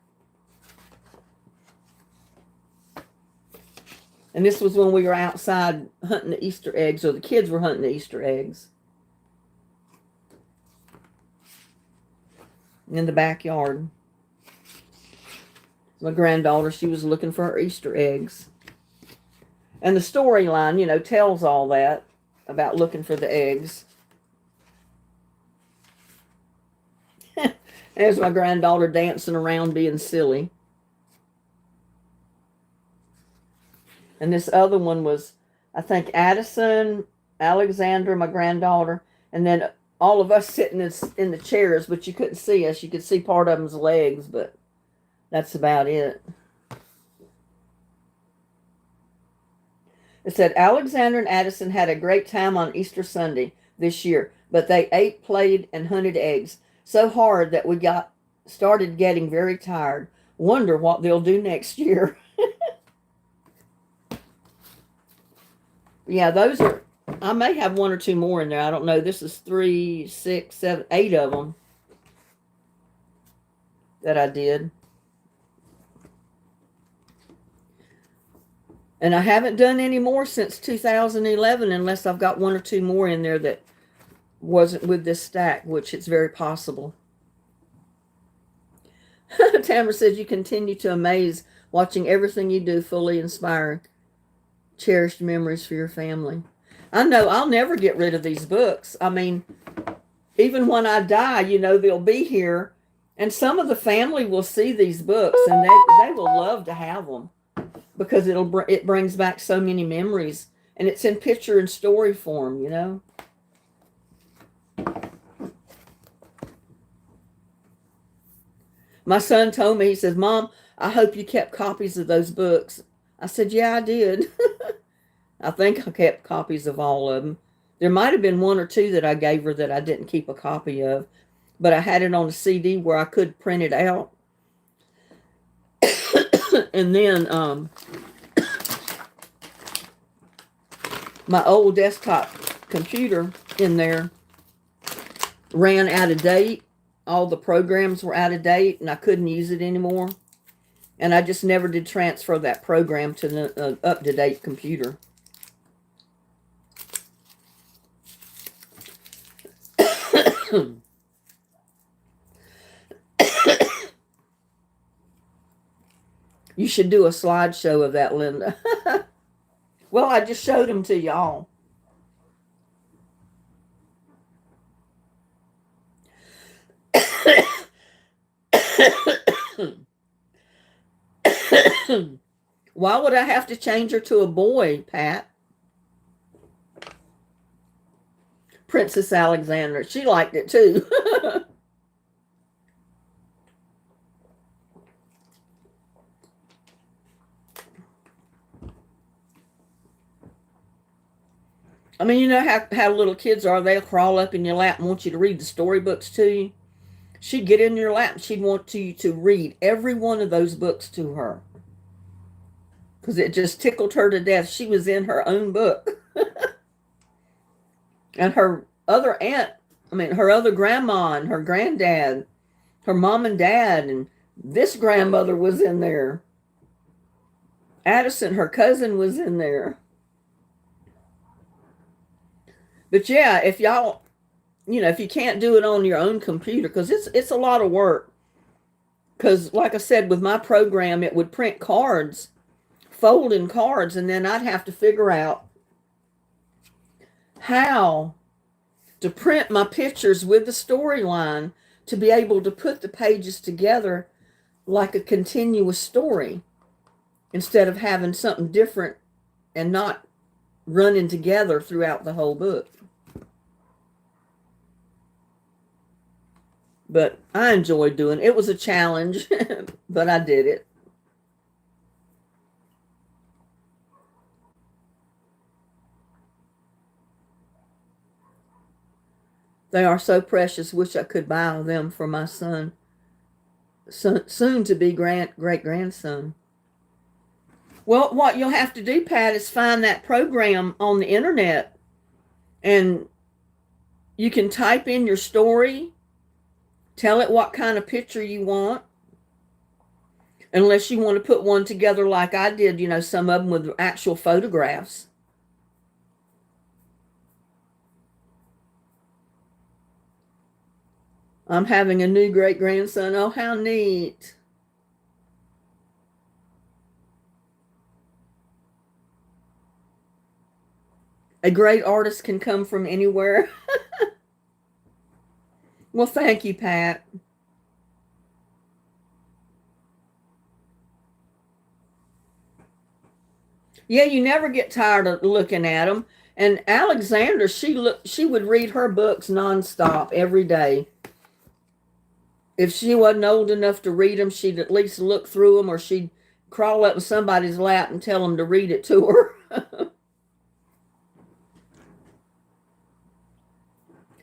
And this was when we were outside hunting the Easter eggs, or the kids were hunting the Easter eggs. In the backyard. My granddaughter, she was looking for her Easter eggs. And the storyline, tells all that about looking for the eggs. There's my granddaughter dancing around being silly. And this other one was, I think, Addison, Alexandra, my granddaughter, and then all of us sitting in the chairs, but you couldn't see us. You could see part of them's legs, but that's about it. It said, Alexandra and Addison had a great time on Easter Sunday this year, but they ate, played, and hunted eggs so hard that we started getting very tired. Wonder what they'll do next year. Yeah, those are, I may have one or two more in there. I don't know. This is 3, 6, 7, 8 of them that I did. And I haven't done any more since 2011 unless I've got one or two more in there that wasn't with this stack, which it's very possible. Tamara says, you continue to amaze, watching everything you do fully inspiring. Cherished memories for your family. I know I'll never get rid of these books. I mean, even when I die, they'll be here. And some of the family will see these books and they will love to have them because it brings back so many memories. And it's in picture and story form, you know. My son told me, he says, Mom, I hope you kept copies of those books. I said, yeah, I did. I think I kept copies of all of them. There might have been one or two that I gave her that I didn't keep a copy of, but I had it on a CD where I could print it out. And then my old desktop computer in there ran out of date. All the programs were out of date, and I couldn't use it anymore. And I just never did transfer that program to the up-to-date computer. You should do a slideshow of that, Linda. Well, I just showed them to y'all. Why would I have to change her to a boy, Pat? Princess Alexandra. She liked it too. I mean, you know how little kids are. They'll crawl up in your lap and want you to read the storybooks to you. She'd get in your lap and she'd want you to read every one of those books to her. Because it just tickled her to death. She was in her own book. And her other her other grandma and her granddad, her mom and dad, and this grandmother was in there. Addison, her cousin, was in there. But yeah, if y'all, if you can't do it on your own computer, because it's a lot of work. Because like I said, with my program, it would print cards, folding cards, and then I'd have to figure out how to print my pictures with the storyline to be able to put the pages together like a continuous story instead of having something different and not running together throughout the whole book. But I enjoyed doing it. It was a challenge, but I did it. They are so precious. Wish I could buy them for my son, soon to be great-grandson. Well, what you'll have to do, Pat, is find that program on the internet, and you can type in your story, tell it what kind of picture you want, unless you want to put one together like I did, some of them with actual photographs. I'm having a new great-grandson. Oh, how neat. A great artist can come from anywhere. Well, thank you, Pat. Yeah, you never get tired of looking at them. And Alexandra, she would read her books nonstop every day. If she wasn't old enough to read them, she'd at least look through them, or she'd crawl up in somebody's lap and tell them to read it to her.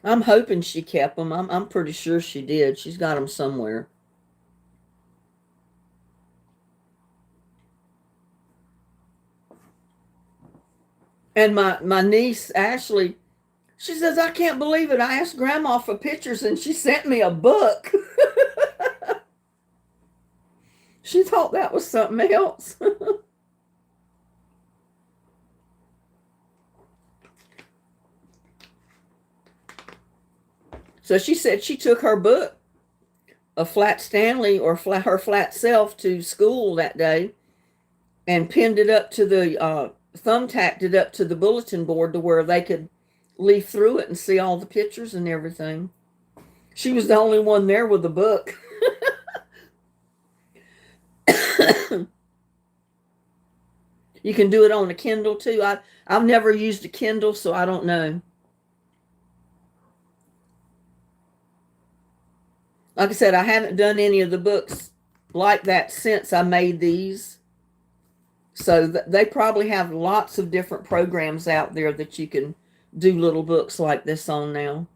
I'm hoping she kept them. I'm pretty sure she did. She's got them somewhere. And my niece, Ashley, she says, I can't believe it. I asked Grandma for pictures and she sent me a book. She thought that was something else. So she said she took her book, a flat Stanley, or her flat self, to school that day and pinned it up to the, thumbtacked it up to the bulletin board to where they could leaf through it and see all the pictures and everything. She was the only one there with the book. You can do it on a Kindle too. I've never used a Kindle, so I don't know. Like I said, I haven't done any of the books like that since I made these. So they probably have lots of different programs out there that you can do little books like this on now.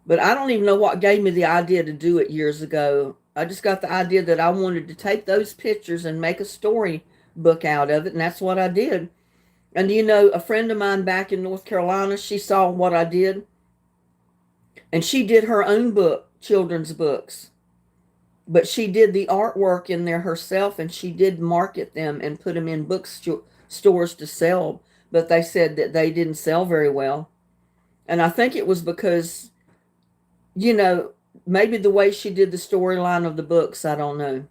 But I don't even know what gave me the idea to do it years ago. I just got the idea that I wanted to take those pictures and make a story book out of it, and that's what I did. And you know, a friend of mine back in North Carolina, she saw what I did, and she did her own book, children's books. But she did the artwork in there herself, and she did market them and put them in bookstores to sell. But they said that they didn't sell very well. And I think it was because, you know, maybe the way she did the storyline of the books, I don't know.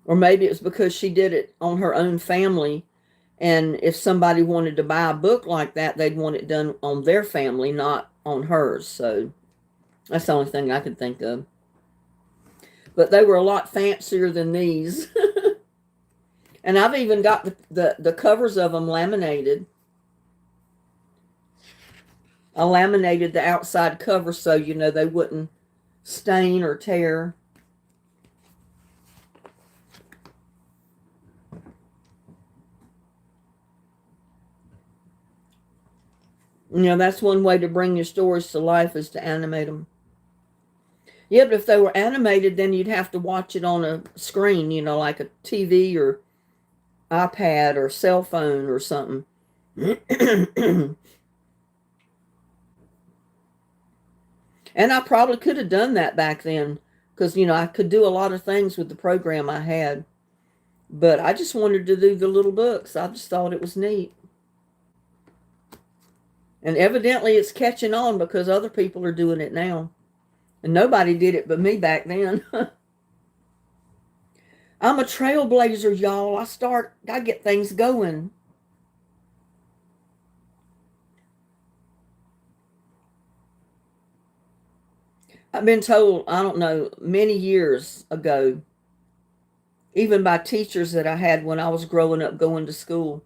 Or maybe it was because she did it on her own family. And if somebody wanted to buy a book like that, they'd want it done on their family, not on hers. So that's the only thing I could think of. But they were a lot fancier than these. And I've even got the covers of them laminated. I laminated the outside cover so, you know, they wouldn't stain or tear. You know, that's one way to bring your stories to life, is to animate them. Yeah, but if they were animated, then you'd have to watch it on a screen, you know, like a TV or iPad or cell phone or something. And I probably could have done that back then, because, you know, I could do a lot of things with the program I had. But I just wanted to do the little books. I just thought it was neat. And evidently it's catching on, because other people are doing it now. And nobody did it but me back then. I'm a trailblazer, y'all. I get things going. I've been told, I don't know, many years ago, even by teachers that I had when I was growing up going to school,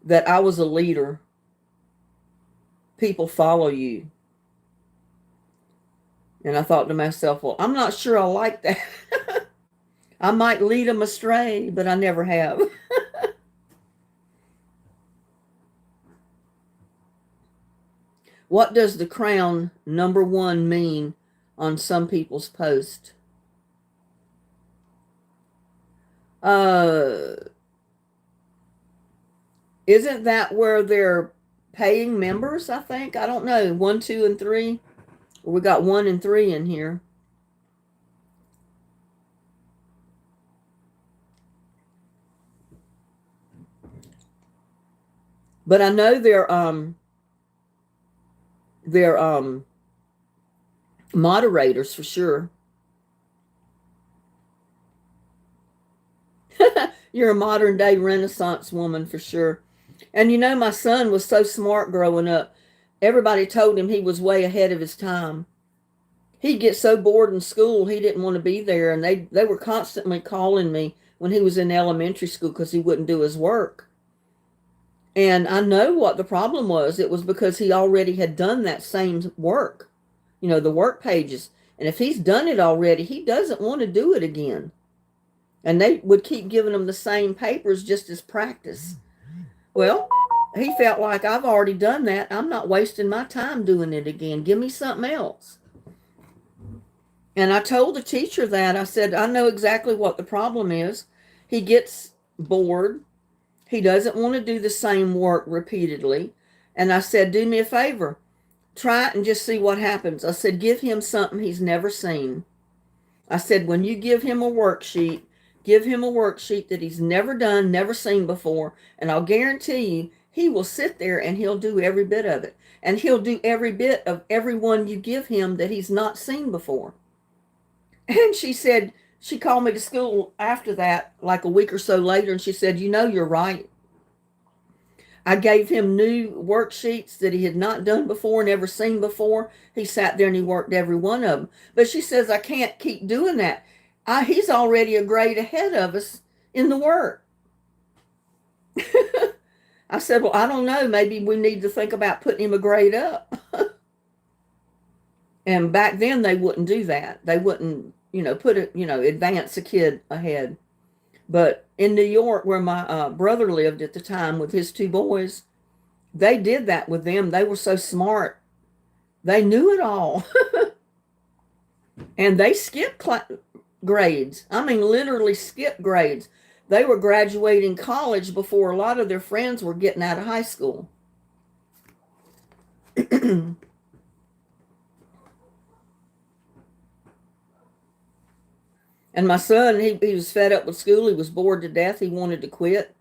that I was a leader. People follow you. And I thought to myself, well, I'm not sure I like that. I might lead them astray, but I never have. What does the crown #1 mean on some people's post? Isn't that where they're paying members, I think? I don't know. 1, 2, and 3. We got 1 and 3 in here. But I know they're moderators for sure. You're a modern day Renaissance woman for sure. And you know, my son was so smart growing up. Everybody told him he was way ahead of his time. He'd get so bored in school, he didn't want to be there. And they were constantly calling me when he was in elementary school because he wouldn't do his work. And I know what the problem was. It was because he already had done that same work, you know, the work pages. And if he's done it already, he doesn't want to do it again. And they would keep giving him the same papers just as practice. Well, he felt like, I've already done that. I'm not wasting my time doing it again. Give me something else. And I told the teacher that. I said, I know exactly what the problem is. He gets bored. He doesn't want to do the same work repeatedly. And I said, do me a favor. Try it and just see what happens. I said, give him something he's never seen. I said, when you give him a worksheet, give him a worksheet that he's never done, never seen before, and I'll guarantee you he will sit there and he'll do every bit of it. And he'll do every bit of every one you give him that he's not seen before. And she said, she called me to school after that, like a week or so later, and she said, you know, you're right. I gave him new worksheets that he had not done before, never seen before. He sat there and he worked every one of them. But she says, I can't keep doing that. He's already a grade ahead of us in the work. I said, well, I don't know. Maybe we need to think about putting him a grade up. And back then they wouldn't do that. They wouldn't, advance a kid ahead. But in New York, where my brother lived at the time with his two boys, they did that with them. They were so smart. They knew it all. And they skipped grades. I mean, literally skipped grades. They were graduating college before a lot of their friends were getting out of high school. And my son, he was fed up with school. He was bored to death. He wanted to quit.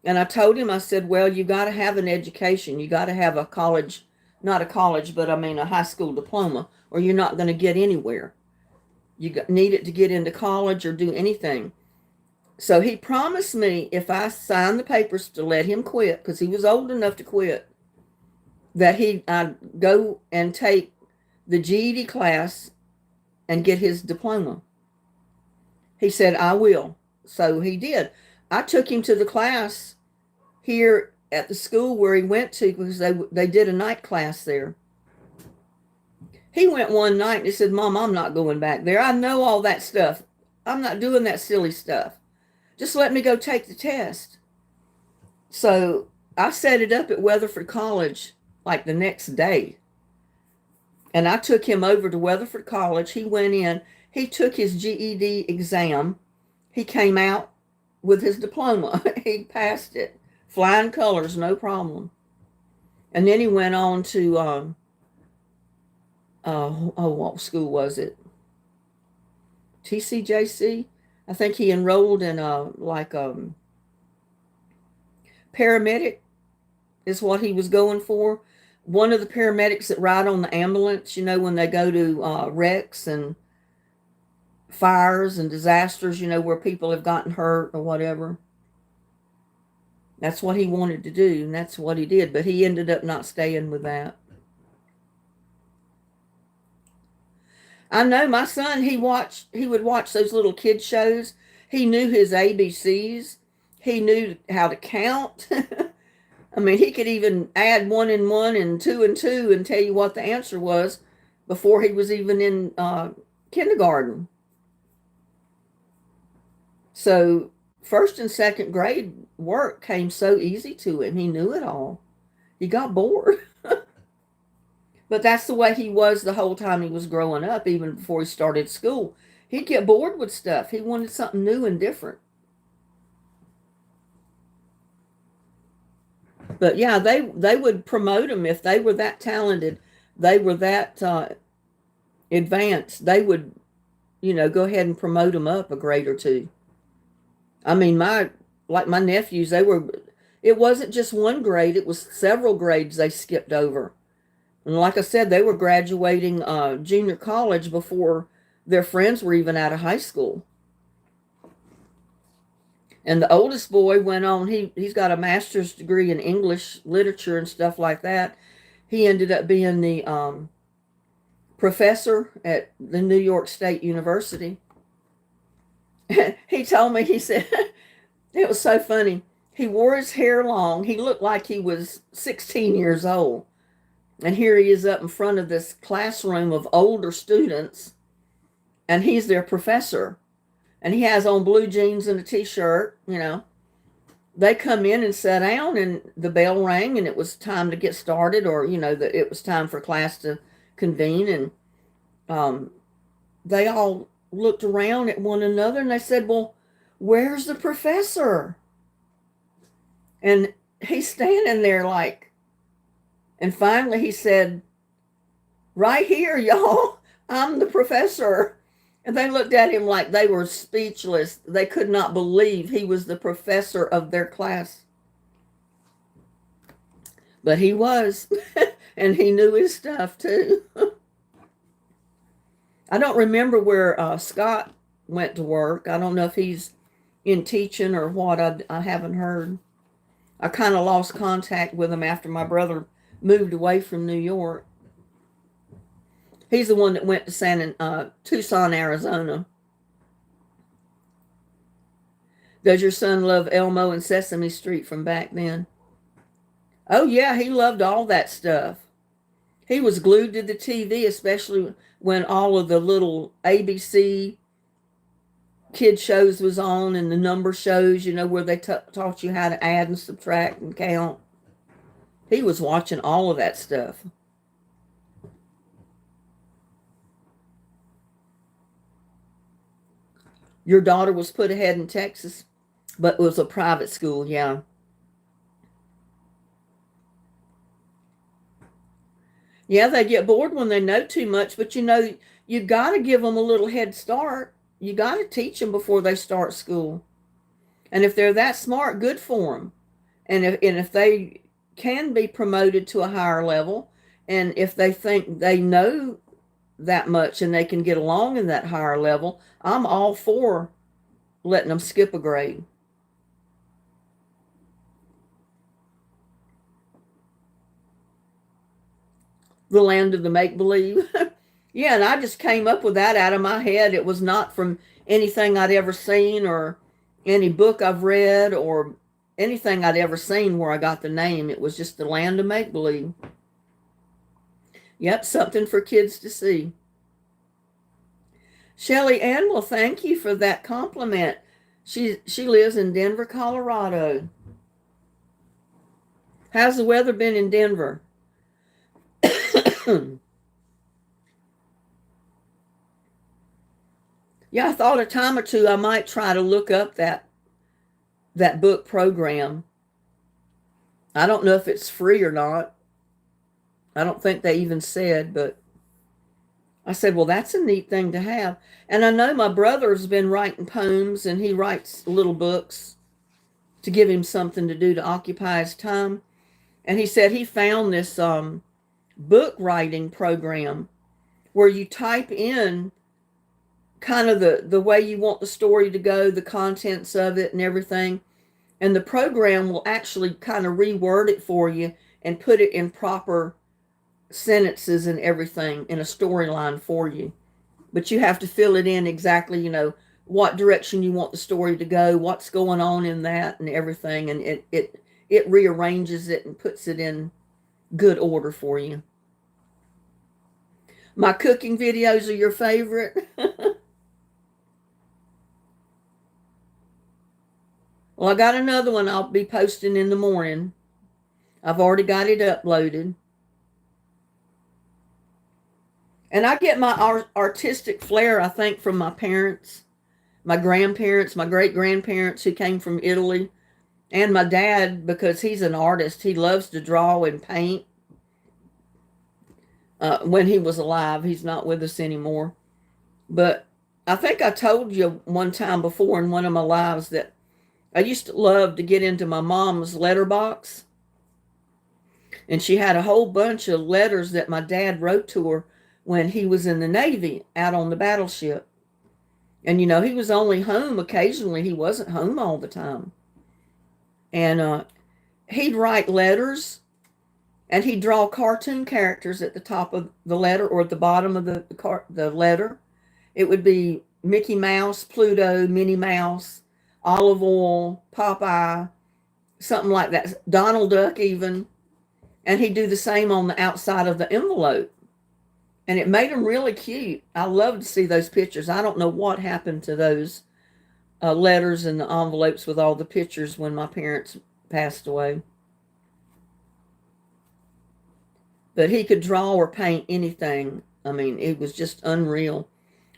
And I told him, I said, well, you got to have an education. You got to have a college, not a college, but I mean a high school diploma, or you're not going to get anywhere. You need it to get into college or do anything. So he promised me if I signed the papers to let him quit, because he was old enough to quit, that I'd go and take the GED class and get his diploma. He said, I will. So he did. I took him to the class here at the school where he went to, because they did a night class there. He went one night and he said, Mom, I'm not going back there. I know all that stuff. I'm not doing that silly stuff. Just let me go take the test. So I set it up at Weatherford College like the next day. And I took him over to Weatherford College. He went in. He took his GED exam. He came out with his diploma. He passed it. Flying colors, no problem. And then he went on to, what school was it? TCJC? I think he enrolled in paramedic is what he was going for. One of the paramedics that ride on the ambulance, when they go to wrecks and fires and disasters, where people have gotten hurt or whatever. That's what he wanted to do, and that's what he did. But he ended up not staying with that. I know my son, he would watch those little kid shows. He knew his ABCs. He knew how to count. I mean, he could even add 1 and 1 and 2 and 2 and tell you what the answer was before he was even in kindergarten. So first and second grade work came so easy to him. He knew it all. He got bored. But that's the way he was the whole time he was growing up, even before he started school. He'd get bored with stuff. He wanted something new and different. But yeah, they would promote him if they were that talented. They were that advanced. They would, go ahead and promote him up a grade or two. I mean, my nephews, it wasn't just one grade. It was several grades they skipped over. And like I said, they were graduating junior college before their friends were even out of high school. And the oldest boy went on, he's got a master's degree in English literature and stuff like that. He ended up being the professor at the New York State University. He told me, he said, it was so funny. He wore his hair long. He looked like he was 16 years old. And here he is up in front of this classroom of older students, and he's their professor. And he has on blue jeans and a t-shirt, They come in and sat down, and the bell rang, and it was time to get started, or, it was time for class to convene. And they all looked around at one another, and they said, well, where's the professor? And he's standing there and finally he said, right here, y'all, I'm the professor. And they looked at him like they were speechless. They could not believe he was the professor of their class. But he was, and he knew his stuff too. I don't remember where Scott went to work. I don't know if he's in teaching or what. I haven't heard. I kind of lost contact with him after my brother moved away from New York. He's the one that went to Tucson, Arizona. Does your son love Elmo and Sesame Street from back then? Oh, yeah, he loved all that stuff. He was glued to the TV, especially when all of the little ABC kid shows was on and the number shows, where they taught you how to add and subtract and count. He was watching all of that stuff. Your daughter was put ahead in Texas, but it was a private school, yeah. Yeah, they get bored when they know too much, but you got to give them a little head start. You got to teach them before they start school. And if they're that smart, good for them. And if they can be promoted to a higher level, and if they think they know that much and they can get along in that higher level, I'm all for letting them skip a grade. The land of the make-believe. Yeah, and I just came up with that out of my head. It was not from anything I'd ever seen or any book I've read or anything I'd ever seen where I got the name. It was just the land of make-believe. Yep, something for kids to see. Shelly Ann, well, thank you for that compliment. She lives in Denver, Colorado. How's the weather been in Denver? Yeah, I thought a time or two I might try to look up that book program. I don't know if it's free or not. I don't think they even said, but I said, well, that's a neat thing to have. And I know my brother's been writing poems, and he writes little books to give him something to do to occupy his time. And he said he found this book writing program where you type in kind of the way you want the story to go, the contents of it and everything. And the program will actually kind of reword it for you and put it in proper sentences and everything in a storyline for you. But you have to fill it in exactly, what direction you want the story to go, what's going on in that and everything. And it rearranges it and puts it in good order for you. My cooking videos are your favorite? Well, I got another one I'll be posting in the morning. I've already got it uploaded. And I get my artistic flair, I think, from my parents, my grandparents, my great-grandparents who came from Italy, and my dad, because he's an artist. He loves to draw and paint. When he was alive, he's not with us anymore. But I think I told you one time before in one of my lives that I used to love to get into my mom's letterbox. And she had a whole bunch of letters that my dad wrote to her when he was in the Navy out on the battleship. And, he was only home occasionally. He wasn't home all the time. And he'd write letters, and he'd draw cartoon characters at the top of the letter or at the bottom of the letter. It would be Mickey Mouse, Pluto, Minnie Mouse, Olive Oil, Popeye, something like that. Donald Duck even. And he'd do the same on the outside of the envelope. And it made them really cute. I love to see those pictures. I don't know what happened to those letters and the envelopes with all the pictures when my parents passed away. But he could draw or paint anything. I mean, it was just unreal.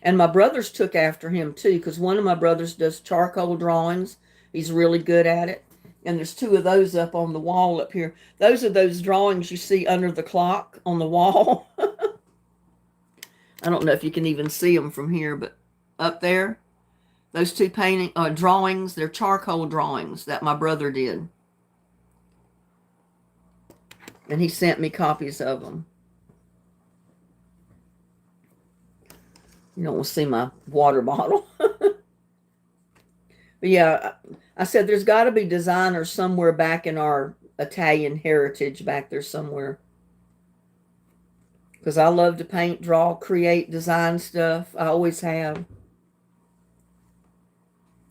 And my brothers took after him too, because one of my brothers does charcoal drawings. He's really good at it. And there's two of those up on the wall up here. Those are those drawings you see under the clock on the wall. I don't know if you can even see them from here, but up there, those two drawings, they're charcoal drawings that my brother did. And he sent me copies of them. You don't want to see my water bottle. But yeah, I said there's got to be designers somewhere back in our Italian heritage back there somewhere. Because I love to paint, draw, create, design stuff. I always have.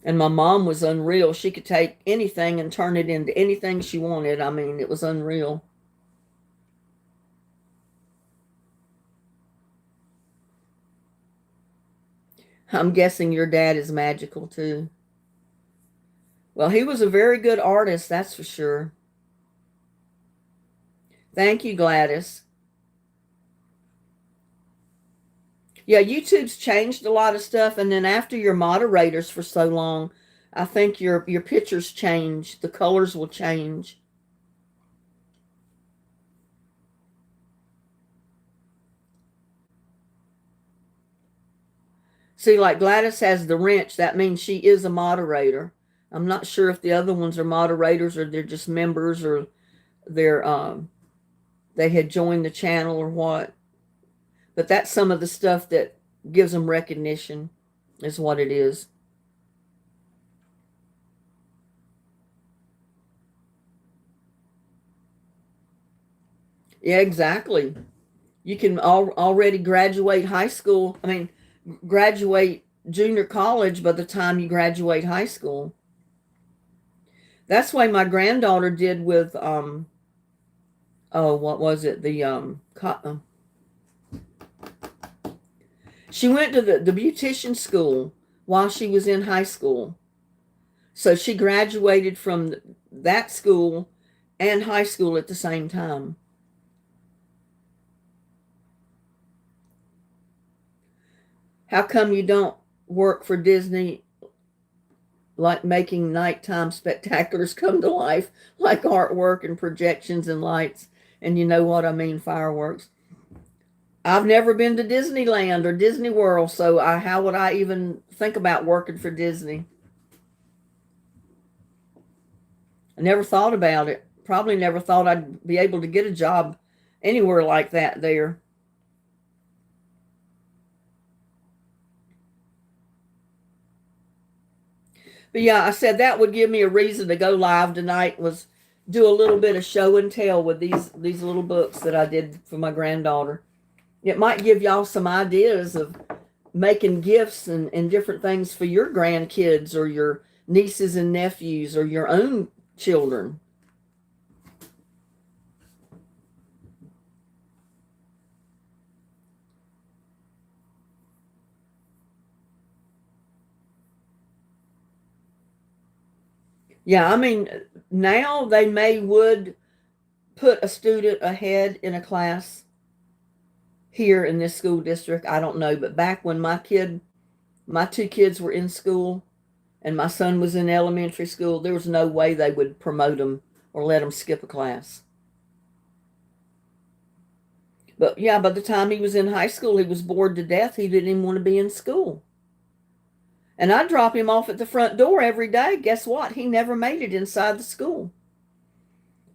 And my mom was unreal. She could take anything and turn it into anything she wanted. I mean, it was unreal. I'm guessing your dad is magical too. Well, he was a very good artist, that's for sure. Thank you, Gladys. Yeah, YouTube's changed a lot of stuff, and then after you're moderators for so long, I think your pictures change. The colors will change. See, like Gladys has the wrench, that means she is a moderator. I'm not sure if the other ones are moderators or they're just members or they're they had joined the channel or what. But that's some of the stuff that gives them recognition, is what it is. Yeah, exactly. You can already graduate high school. I mean, graduate junior college by the time you graduate high school. That's why my granddaughter did with oh, what was it? She went to the beautician school while she was in high school. So she graduated from that school and high school at the same time. How come you don't work for Disney, like making nighttime spectaculars come to life, like artwork and projections and lights? And you know what I mean, fireworks. I've never been to Disneyland or Disney World, so how would I even think about working for Disney? I never thought about it. Probably never thought I'd be able to get a job anywhere like that there. But yeah, I said that would give me a reason to go live tonight, was do a little bit of show and tell with these little books that I did for my granddaughter. It might give y'all some ideas of making gifts and different things for your grandkids or your nieces and nephews or your own children. Yeah, I mean, now they would put a student ahead in a class here in this school district. I don't know, but back when my two kids were in school and my son was in elementary school, there was no way they would promote them or let them skip a class. But yeah, by the time he was in high school, he was bored to death. He didn't even want to be in school. And I'd drop him off at the front door every day. Guess what? He never made it inside the school.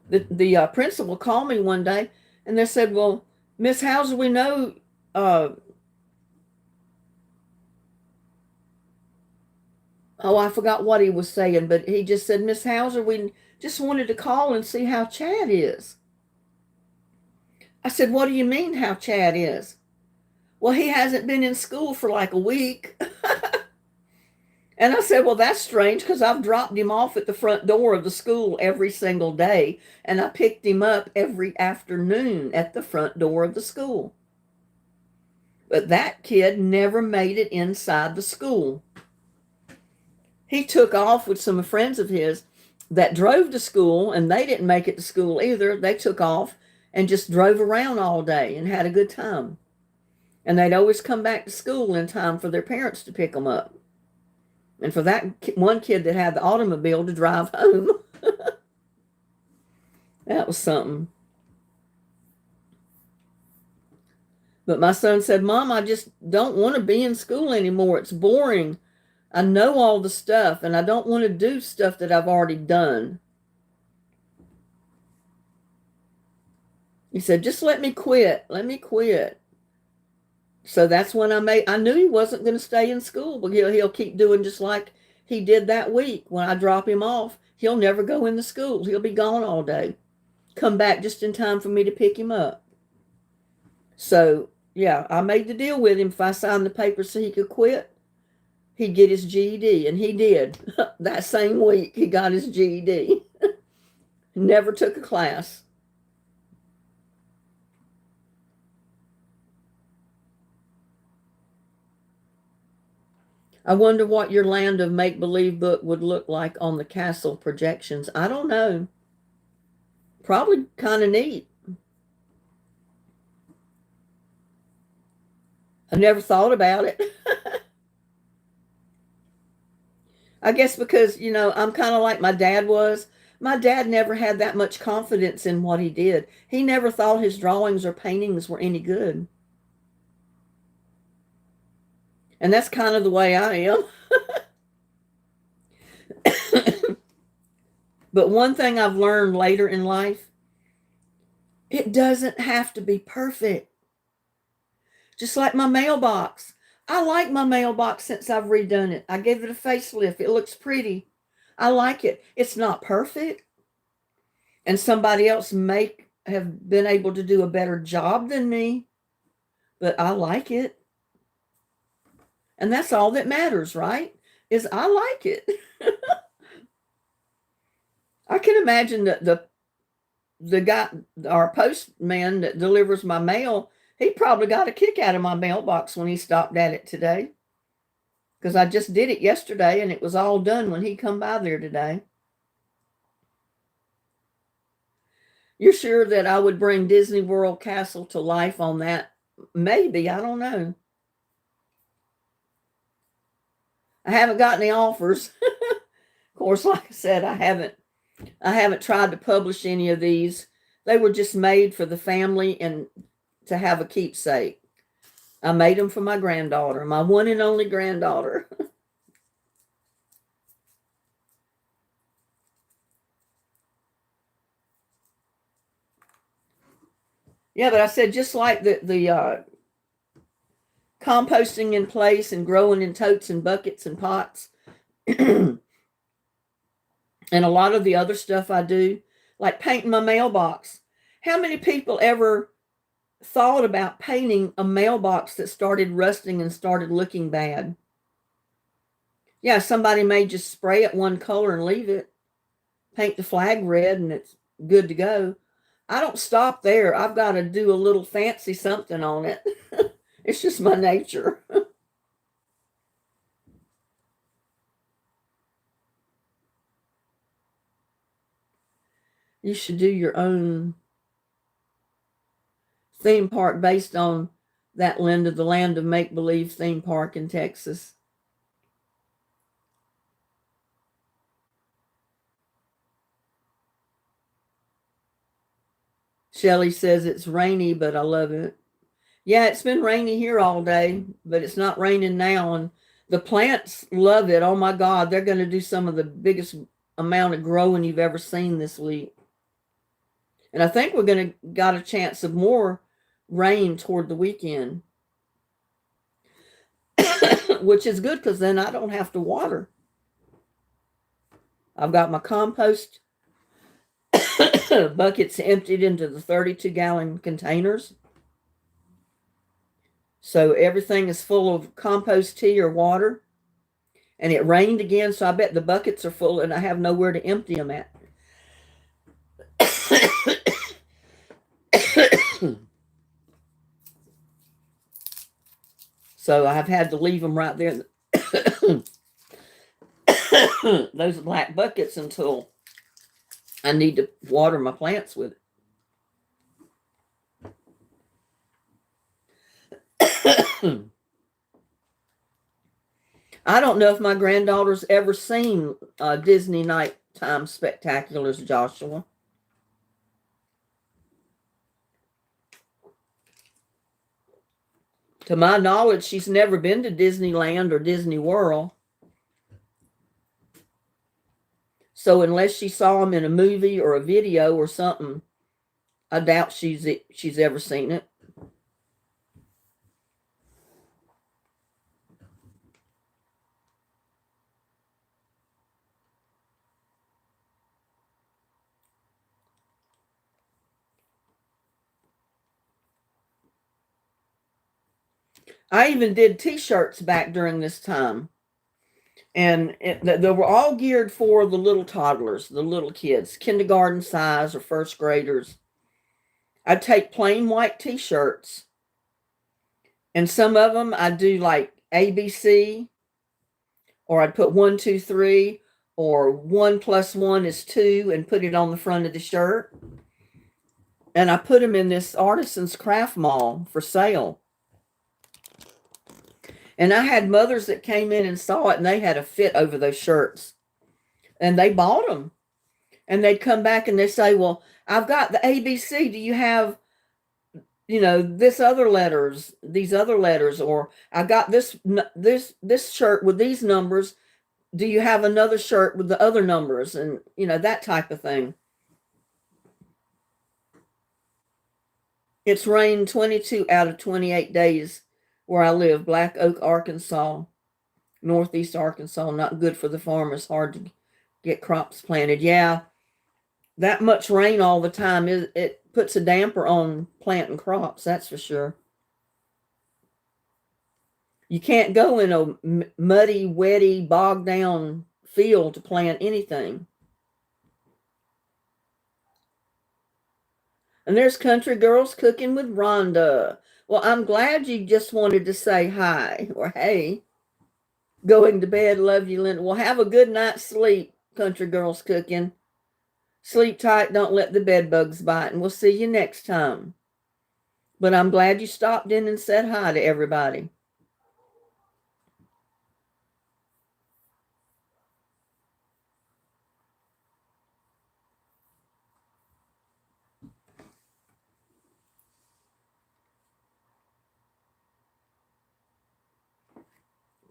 The principal called me one day and they said, well, Miss Hauser, we know oh, I forgot what he was saying, but he just said, Miss Hauser, we just wanted to call and see how Chad is. I said, what do you mean how Chad is? Well, he hasn't been in school for like a week. And I said, well, that's strange because I've dropped him off at the front door of the school every single day, and I picked him up every afternoon at the front door of the school. But that kid never made it inside the school. He took off with some friends of his that drove to school, and they didn't make it to school either. They took off and just drove around all day and had a good time. And they'd always come back to school in time for their parents to pick them up. And for that one kid that had the automobile to drive home, that was something. But my son said, Mom, I just don't want to be in school anymore. It's boring. I know all the stuff, and I don't want to do stuff that I've already done. He said, just let me quit. Let me quit. So that's when I knew he wasn't going to stay in school, but he'll keep doing just like he did that week. When I drop him off, he'll never go in the school. He'll be gone all day. Come back just in time for me to pick him up. So, yeah, I made the deal with him. If I signed the paper so he could quit, he'd get his GED. And he did. That same week, he got his GED. Never took a class. I wonder what your Land of Make-Believe book would look like on the castle projections. I don't know. Probably kind of neat. I never thought about it. I guess because, I'm kind of like my dad was. My dad never had that much confidence in what he did. He never thought his drawings or paintings were any good. And that's kind of the way I am. But one thing I've learned later in life, it doesn't have to be perfect. Just like my mailbox. I like my mailbox since I've redone it. I gave it a facelift. It looks pretty. I like it. It's not perfect. And somebody else may have been able to do a better job than me. But I like it. And that's all that matters, right? Is I like it. I can imagine that the guy, our postman that delivers my mail, he probably got a kick out of my mailbox when he stopped at it today. Because I just did it yesterday and it was all done when he come by there today. You're sure that I would bring Disney World Castle to life on that? Maybe, I don't know. I haven't got any offers. Of course, like I said, I haven't tried to publish any of these. They were just made for the family and to have a keepsake. I made them for my granddaughter, my one and only granddaughter. Yeah, but I said just like the composting in place and growing in totes and buckets and pots, and a lot of the other stuff I do, like painting my mailbox. How many people ever thought about painting a mailbox that started rusting and started looking bad? Yeah, somebody may just spray it one color and leave it, paint the flag red, and it's good to go. I don't stop there. I've got to do a little fancy something on it. It's just my nature. You should do your own theme park based on that Linda, the Land of Make-Believe theme park in Texas. Shelley says it's rainy, but I love it. Yeah, it's been rainy here all day, but it's not raining now. And the plants love it. Oh my God, they're going to do some of the biggest amount of growing you've ever seen this week. And I think we're going to got a chance of more rain toward the weekend, which is good because then I don't have to water. I've got my compost buckets emptied into the 32-gallon containers. So everything is full of compost tea or water. And it rained again, so I bet the buckets are full and I have nowhere to empty them at. So I've had to leave them right there. Those black buckets until I need to water my plants with it. I don't know if my granddaughter's ever seen Disney Nighttime Spectaculars, Joshua. To my knowledge, she's never been to Disneyland or Disney World. So unless she saw them in a movie or a video or something, I doubt she's ever seen it. I even did t-shirts back during this time. And they were all geared for the little toddlers, the little kids, kindergarten size or first graders. I'd take plain white t-shirts, and some of them I'd do like ABC, or I'd put 1, 2, 3, or 1+1 is 2, and put it on the front of the shirt. And I put them in this artisan's craft mall for sale. And I had mothers that came in and saw it, and they had a fit over those shirts. And they bought them. And they'd come back and they'd say, well, I've got the ABC. Do you have, these other letters? Or I got this shirt with these numbers. Do you have another shirt with the other numbers? And, that type of thing. It's rained 22 out of 28 days where I live, Black Oak, Arkansas, northeast Arkansas. Not good for the farmers. Hard to get crops planted. Yeah, that much rain all the time, it puts a damper on planting crops, that's for sure. You can't go in a muddy, wetty, bogged down field to plant anything. And there's Country Girls Cooking with Rhonda. Well, I'm glad you just wanted to say hi or hey. Going to bed. Love you, Linda. Well, have a good night's sleep, Country Girls Cooking. Sleep tight. Don't let the bed bugs bite. And we'll see you next time. But I'm glad you stopped in and said hi to everybody.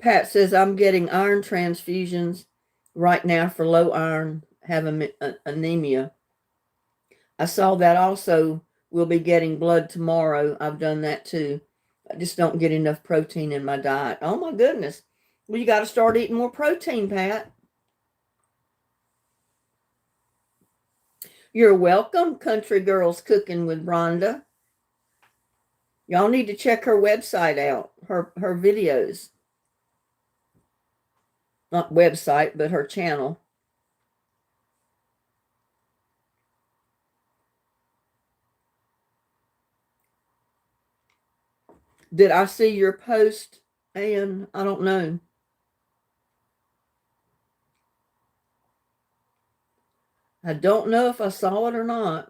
Pat says, I'm getting iron transfusions right now for low iron, have anemia. I saw that also. We'll be getting blood tomorrow. I've done that too. I just don't get enough protein in my diet. Oh my goodness. Well, you got to start eating more protein, Pat. You're welcome, Country Girls Cooking with Rhonda. Y'all need to check her website out, her videos. Not website, but her channel. Did I see your post, Ann? I don't know. I don't know if I saw it or not.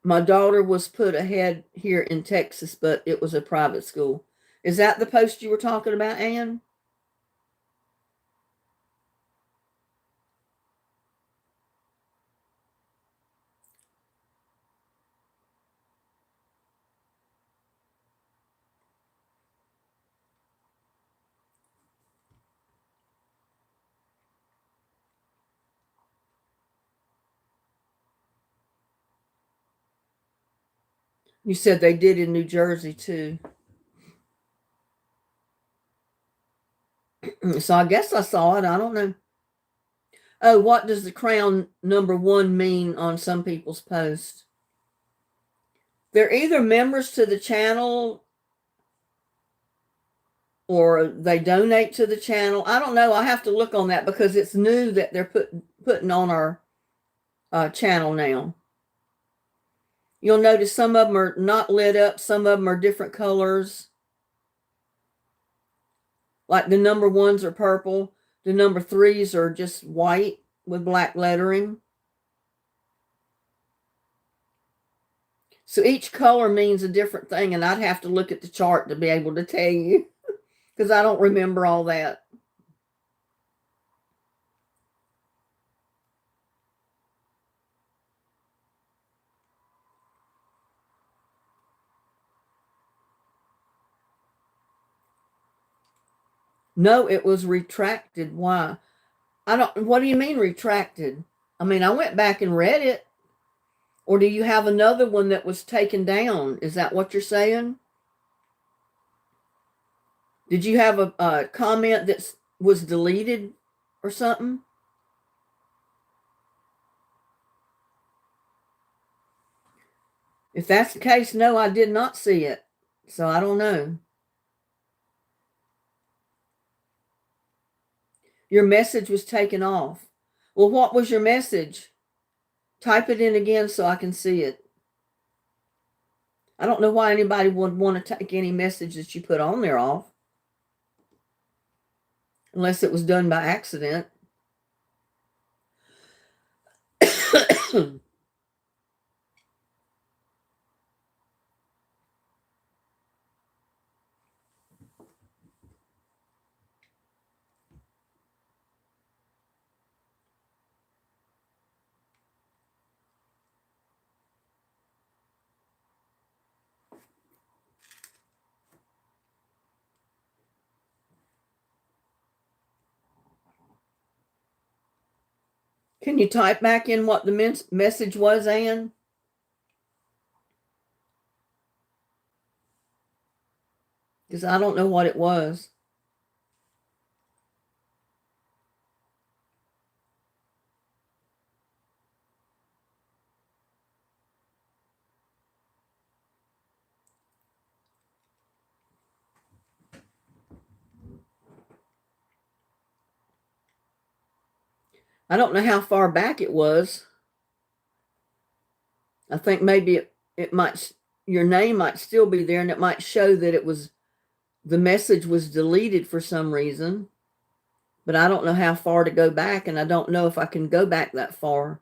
My daughter was put ahead here in Texas, but it was a private school. Is that the post you were talking about, Ann? You said they did in New Jersey too. So I guess I saw it. I don't know. Oh, what does the crown #1 mean on some people's posts? They're either members to the channel or they donate to the channel. I don't know. I have to look on that because it's new that they're putting on our channel now. You'll notice some of them are not lit up. Some of them are different colors. Like the #1s are purple. The #3s are just white with black lettering. So each color means a different thing, and I'd have to look at the chart to be able to tell you because I don't remember all that. No, it was retracted. Why? What do you mean retracted? I mean, I went back and read it. Or do you have another one that was taken down? Is that what you're saying? Did you have a comment that was deleted or something? If that's the case, no, I did not see it. So I don't know. Your message was taken off. Well, what was your message? Type it in again so I can see it. I don't know why anybody would want to take any message that you put on there off. Unless it was done by accident. Can you type back in what the message was, Anne? Because I don't know what it was. I don't know how far back it was. I think maybe it might, your name might still be there, and it might show that it was, the message was deleted for some reason. But I don't know how far to go back, and I don't know if I can go back that far.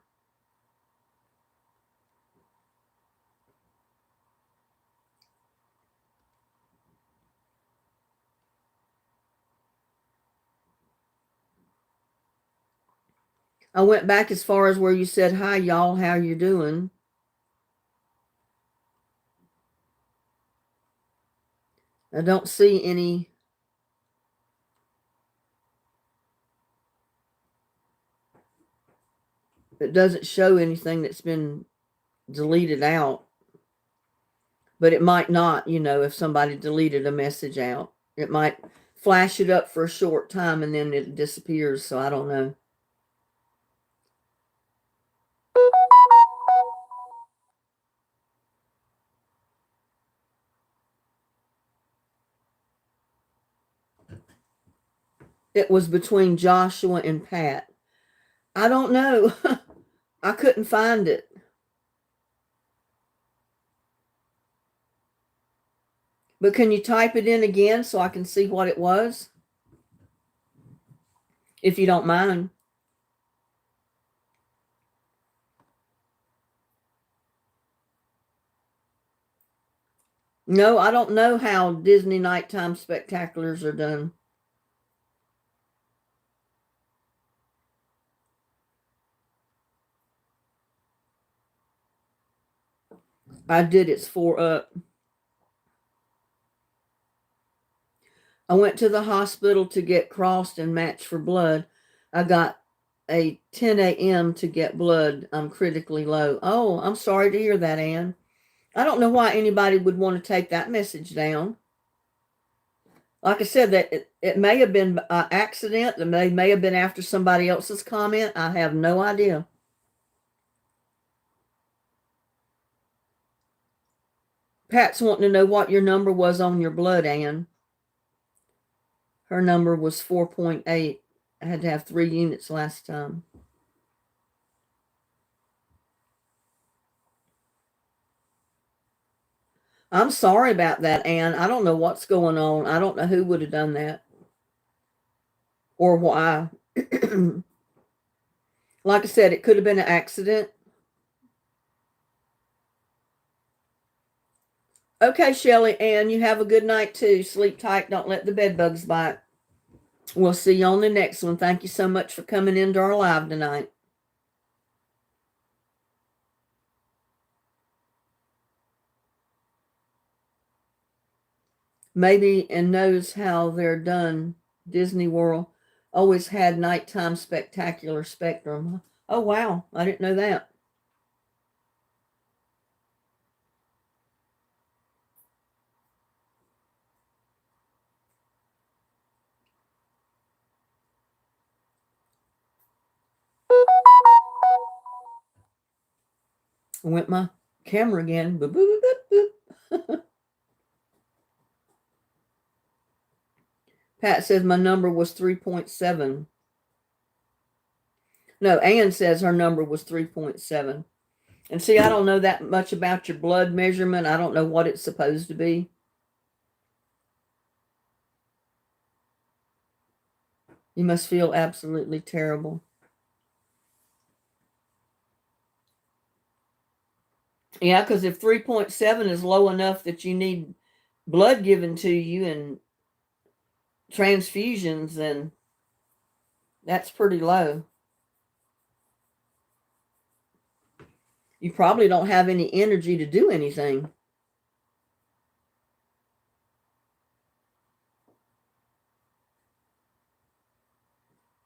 I went back as far as where you said, "Hi, y'all, how you doing?" I don't see any. It doesn't show anything that's been deleted out. But it might not, if somebody deleted a message out. It might flash it up for a short time and then it disappears, so I don't know. It was between Joshua and Pat. I don't know. I couldn't find it. But can you type it in again so I can see what it was? If you don't mind. No, I don't know how Disney nighttime spectaculars are done. I did its 4 up. I went to the hospital to get crossed and matched for blood. I got a 10 a.m. to get blood. I'm critically low. Oh, I'm sorry to hear that, Anne. I don't know why anybody would want to take that message down. Like I said, that it may have been an accident. It may have been after somebody else's comment. I have no idea. Pat's wanting to know what your number was on your blood, Anne. Her number was 4.8. I had to have 3 units last time. I'm sorry about that, Anne. I don't know what's going on. I don't know who would have done that or why. Like I said, it could have been an accident. Okay, Shelley, Ann, you have a good night too. Sleep tight. Don't let the bed bugs bite. We'll see you on the next one. Thank you so much for coming into our live tonight. Maybe and knows how they're done. Disney World always had nighttime spectacular spectrum. Oh, wow. I didn't know that. Went my Camera again. Boop, boop, boop, boop. Pat says my number was 3.7. No, Ann says her number was 3.7. And see, I don't know that much about your blood measurement. I don't know what it's supposed to be. You must feel absolutely terrible. Yeah, because if 3.7 is low enough that you need blood given to you and transfusions, then that's pretty low. You probably don't have any energy to do anything.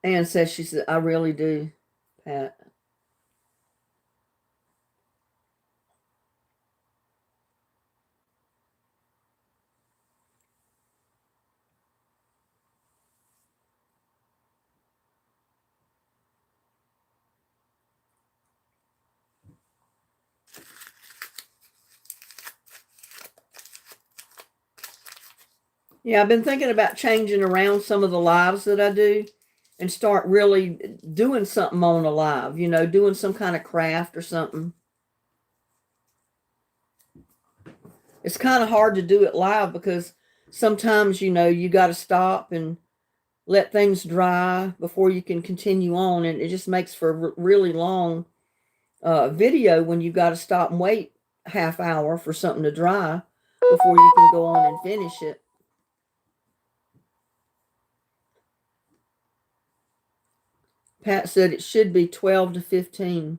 Ann says, she said, I really do, Pat. Yeah, I've been thinking about changing around some of the lives that I do and start really doing something on a live, doing some kind of craft or something. It's kind of hard to do it live because sometimes, you got to stop and let things dry before you can continue on. And it just makes for a really long video when you got to stop and wait half hour for something to dry before you can go on and finish it. Pat said it should be 12 to 15.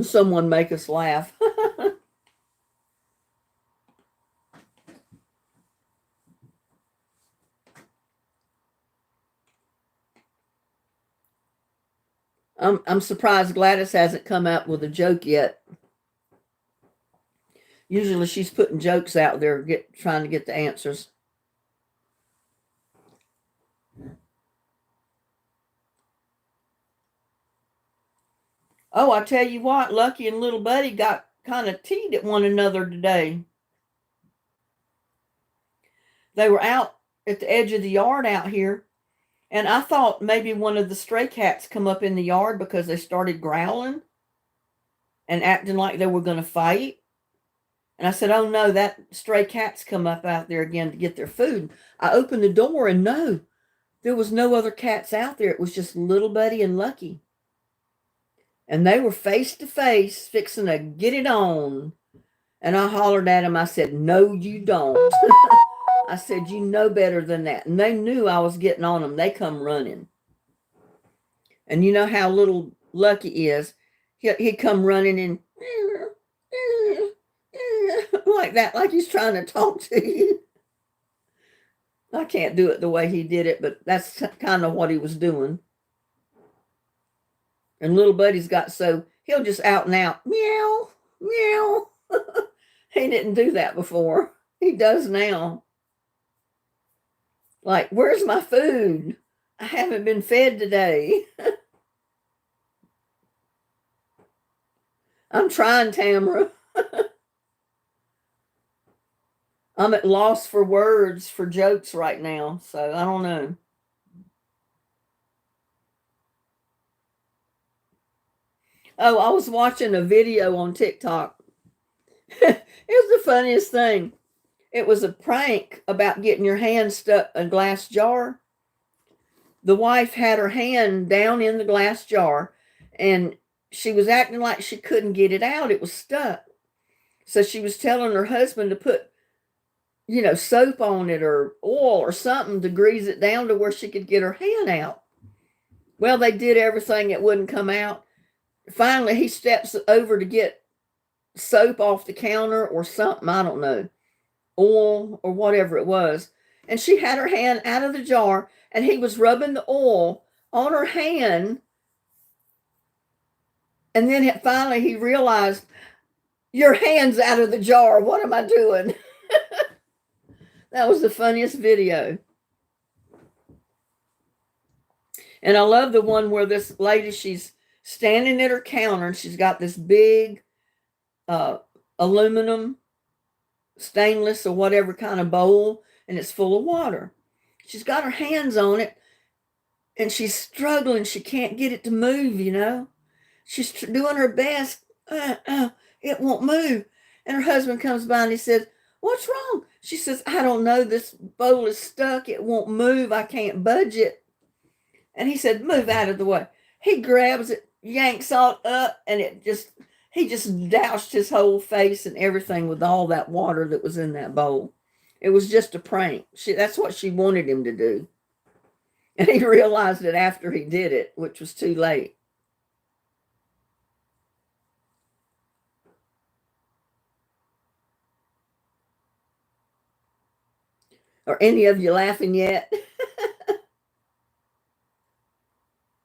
Someone make us laugh. I'm surprised Gladys hasn't come out with a joke yet. Usually she's putting jokes out there, trying to get the answers. Oh, I tell you what, Lucky and Little Buddy got kind of teed at one another today. They were out at the edge of the yard out here, and I thought maybe one of the stray cats come up in the yard because they started growling and acting like they were going to fight. And I said, oh no, that stray cat's come up out there again to get their food. I opened the door and no, there was no other cats out there. It was just Little Buddy and Lucky. And they were face to face, fixing to get it on. And I hollered at them. I said, no, you don't. I said, you know better than that. And they knew I was getting on them. They come running. And you know how little Lucky is. He'd come running in like that, like he's trying to talk to you. I can't do it the way he did it, but that's kind of what he was doing. And Little Buddy's got so he'll just out and out, meow, meow. He didn't do that before. He does now. Like, where's my food? I haven't been fed today. I'm trying, Tamara. I'm at loss for words for jokes right now, so I don't know. Oh, I was watching a video on TikTok. It was the funniest thing. It was a prank about getting your hand stuck in a glass jar. The wife had her hand down in the glass jar, and she was acting like she couldn't get it out. It was stuck. So she was telling her husband to put, soap on it or oil or something to grease it down to where she could get her hand out. Well, they did everything. It wouldn't come out. Finally, he steps over to get soap off the counter or something. I don't know. Oil or whatever it was. And she had her hand out of the jar, and he was rubbing the oil on her hand. And then finally he realized, your hand's out of the jar. What am I doing? That was the funniest video. And I love the one where this lady, she's standing at her counter and she's got this big aluminum, stainless or whatever kind of bowl, and it's full of water. She's got her hands on it and she's struggling. She can't get it to move, you know. She's doing her best. It won't move. And her husband comes by and he says, "What's wrong?" She says, "I don't know. This bowl is stuck. It won't move. I can't budge it." And he said, "Move out of the way." He grabs it, yanks all up, and he just doused his whole face and everything with all that water that was in that bowl. It was just a prank. That's what she wanted him to do. And he realized it after he did it, which was too late. Are any of you laughing yet?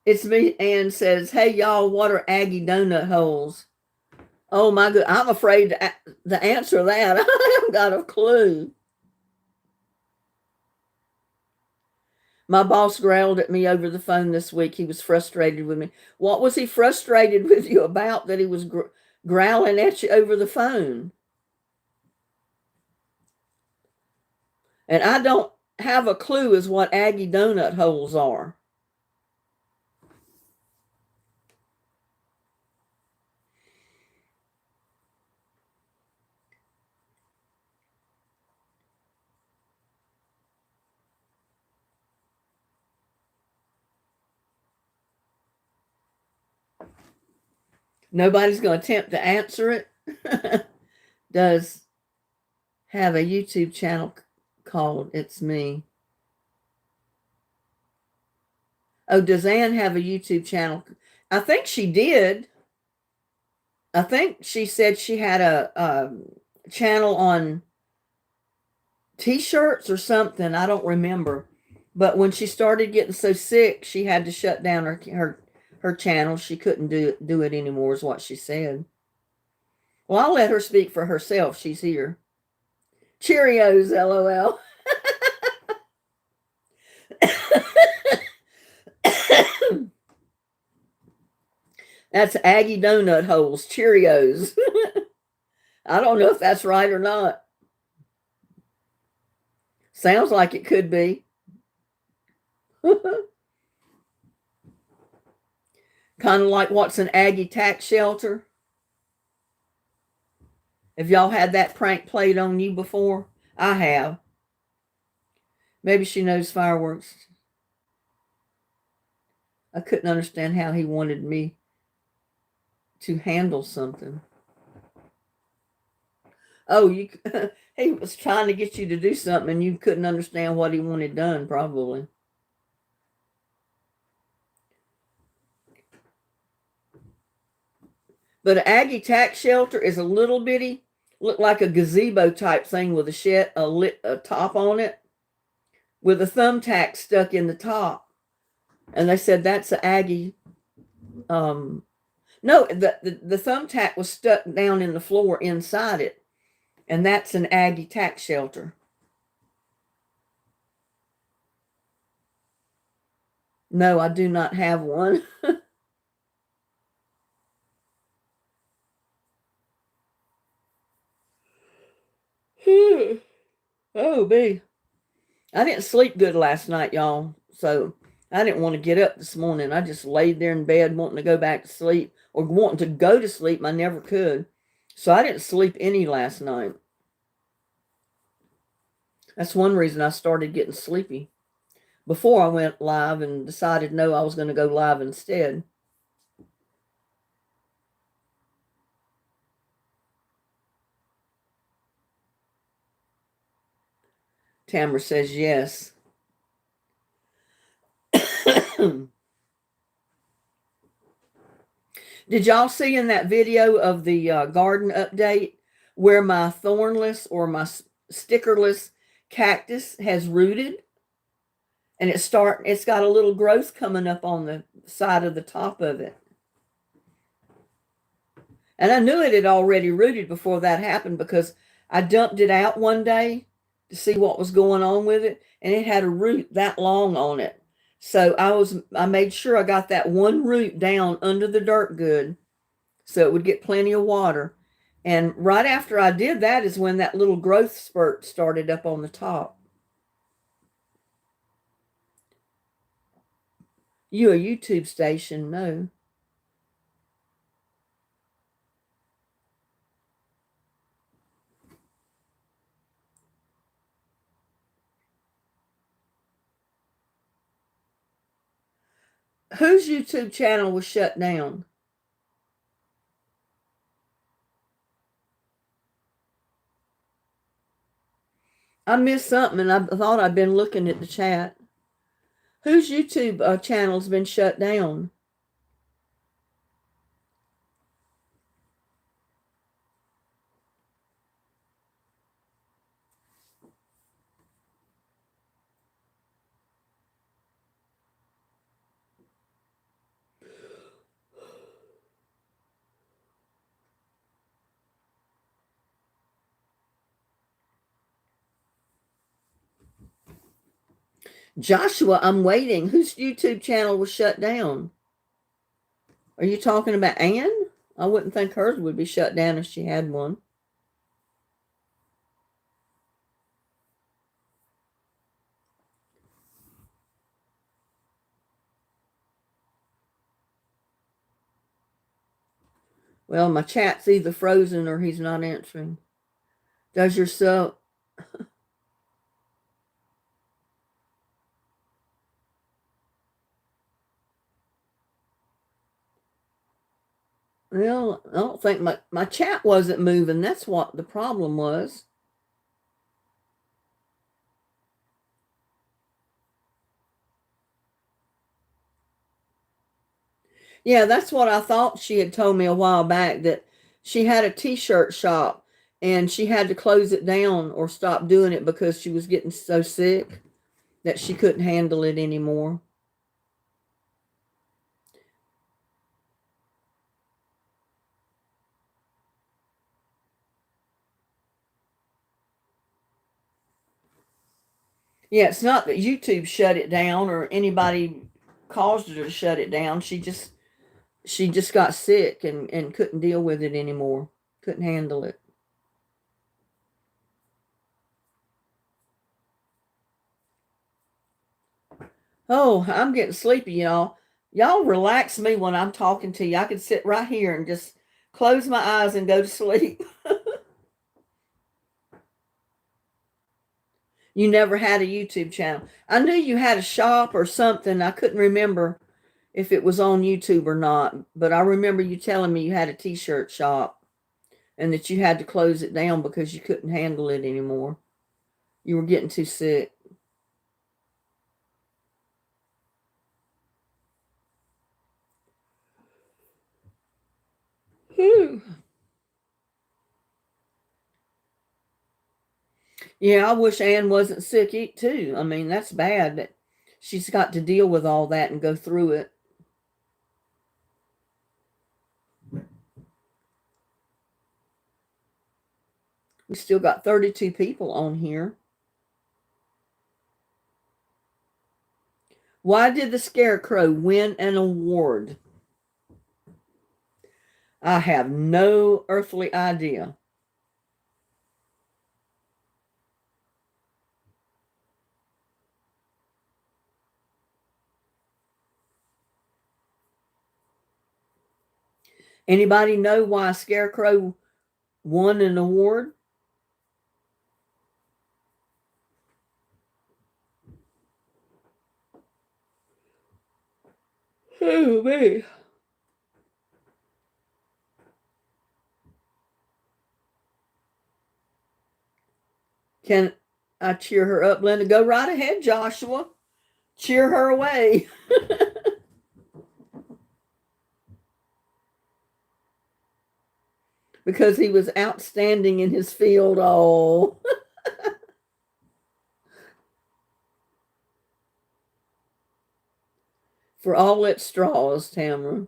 It's me. Ann says, "Hey, y'all, what are Aggie donut holes?" Oh, my God. I'm afraid to answer that. I haven't got a clue. My boss growled at me over the phone this week. He was frustrated with me. What was he frustrated with you about that he was growling at you over the phone? And I don't have a clue as what Aggie donut holes are. Nobody's going to attempt to answer it. Does have a YouTube channel called It's Me. Oh, does Ann have a YouTube channel? I think she did. I think she said she had a channel on t-shirts or something. I don't remember. But when she started getting so sick, she had to shut down her channel. She couldn't do it anymore, is what she said. Well, I'll let her speak for herself. She's here. Cheerios, LOL. That's Aggie donut holes, Cheerios. I don't know if that's right or not. Sounds like it could be. Kind of like what's an Aggie tax shelter? Have y'all had that prank played on you before? I have. Maybe she knows fireworks. I couldn't understand how he wanted me to handle something. Oh, he was trying to get you to do something and you couldn't understand what he wanted done, probably. But an Aggie tax shelter is a little bitty, look like a gazebo type thing with a top on it, with a thumbtack stuck in the top. And they said that's an Aggie. No, the thumbtack was stuck down in the floor inside it. And that's an Aggie tax shelter. No, I do not have one. Oh, B. I didn't sleep good last night, y'all. So I didn't want to get up this morning. I just laid there in bed wanting to go back to sleep or wanting to go to sleep. I never could. So I didn't sleep any last night. That's one reason I started getting sleepy. Before I went live and decided, no, I was going to go live instead. Tamara says yes. Did y'all see in that video of the garden update where my thornless or my stickerless cactus has rooted? And it's got a little growth coming up on the side of the top of it. And I knew it had already rooted before that happened because I dumped it out one day to see what was going on with it, and it had a root that long on it. So I made sure I got that one root down under the dirt good so it would get plenty of water. And right after I did that is when that little growth spurt started up on the top. You a YouTube station? No. Whose YouTube channel was shut down? I missed something, and I thought I'd been looking at the chat. Whose YouTube channel's been shut down? Joshua, I'm waiting. Whose YouTube channel was shut down? Are you talking about Ann? I wouldn't think hers would be shut down if she had one. Well, my chat's either frozen or he's not answering. Does your sub... Well, I don't think my chat wasn't moving. That's what the problem was. Yeah, that's what I thought she had told me a while back, that she had a t-shirt shop and she had to close it down or stop doing it because she was getting so sick that she couldn't handle it anymore. Yeah, it's not that YouTube shut it down or anybody caused her to shut it down. She just got sick and couldn't deal with it anymore. Couldn't handle it. Oh, I'm getting sleepy, y'all. Y'all relax me when I'm talking to you. I could sit right here and just close my eyes and go to sleep. You never had a YouTube channel. I knew you had a shop or something. I couldn't remember if it was on YouTube or not, but I remember you telling me you had a t-shirt shop and that you had to close it down because you couldn't handle it anymore. You were getting too sick. Whew. Yeah, I wish Ann wasn't sick too. I mean, that's bad that she's got to deal with all that and go through it. We still got 32 people on here. Why did the Scarecrow win an award? I have no earthly idea. Anybody know why Scarecrow won an award? Oh, me. Can I cheer her up, Linda? Go right ahead, Joshua. Cheer her away. Because he was outstanding in his field. Oh. For all its straws, Tamara.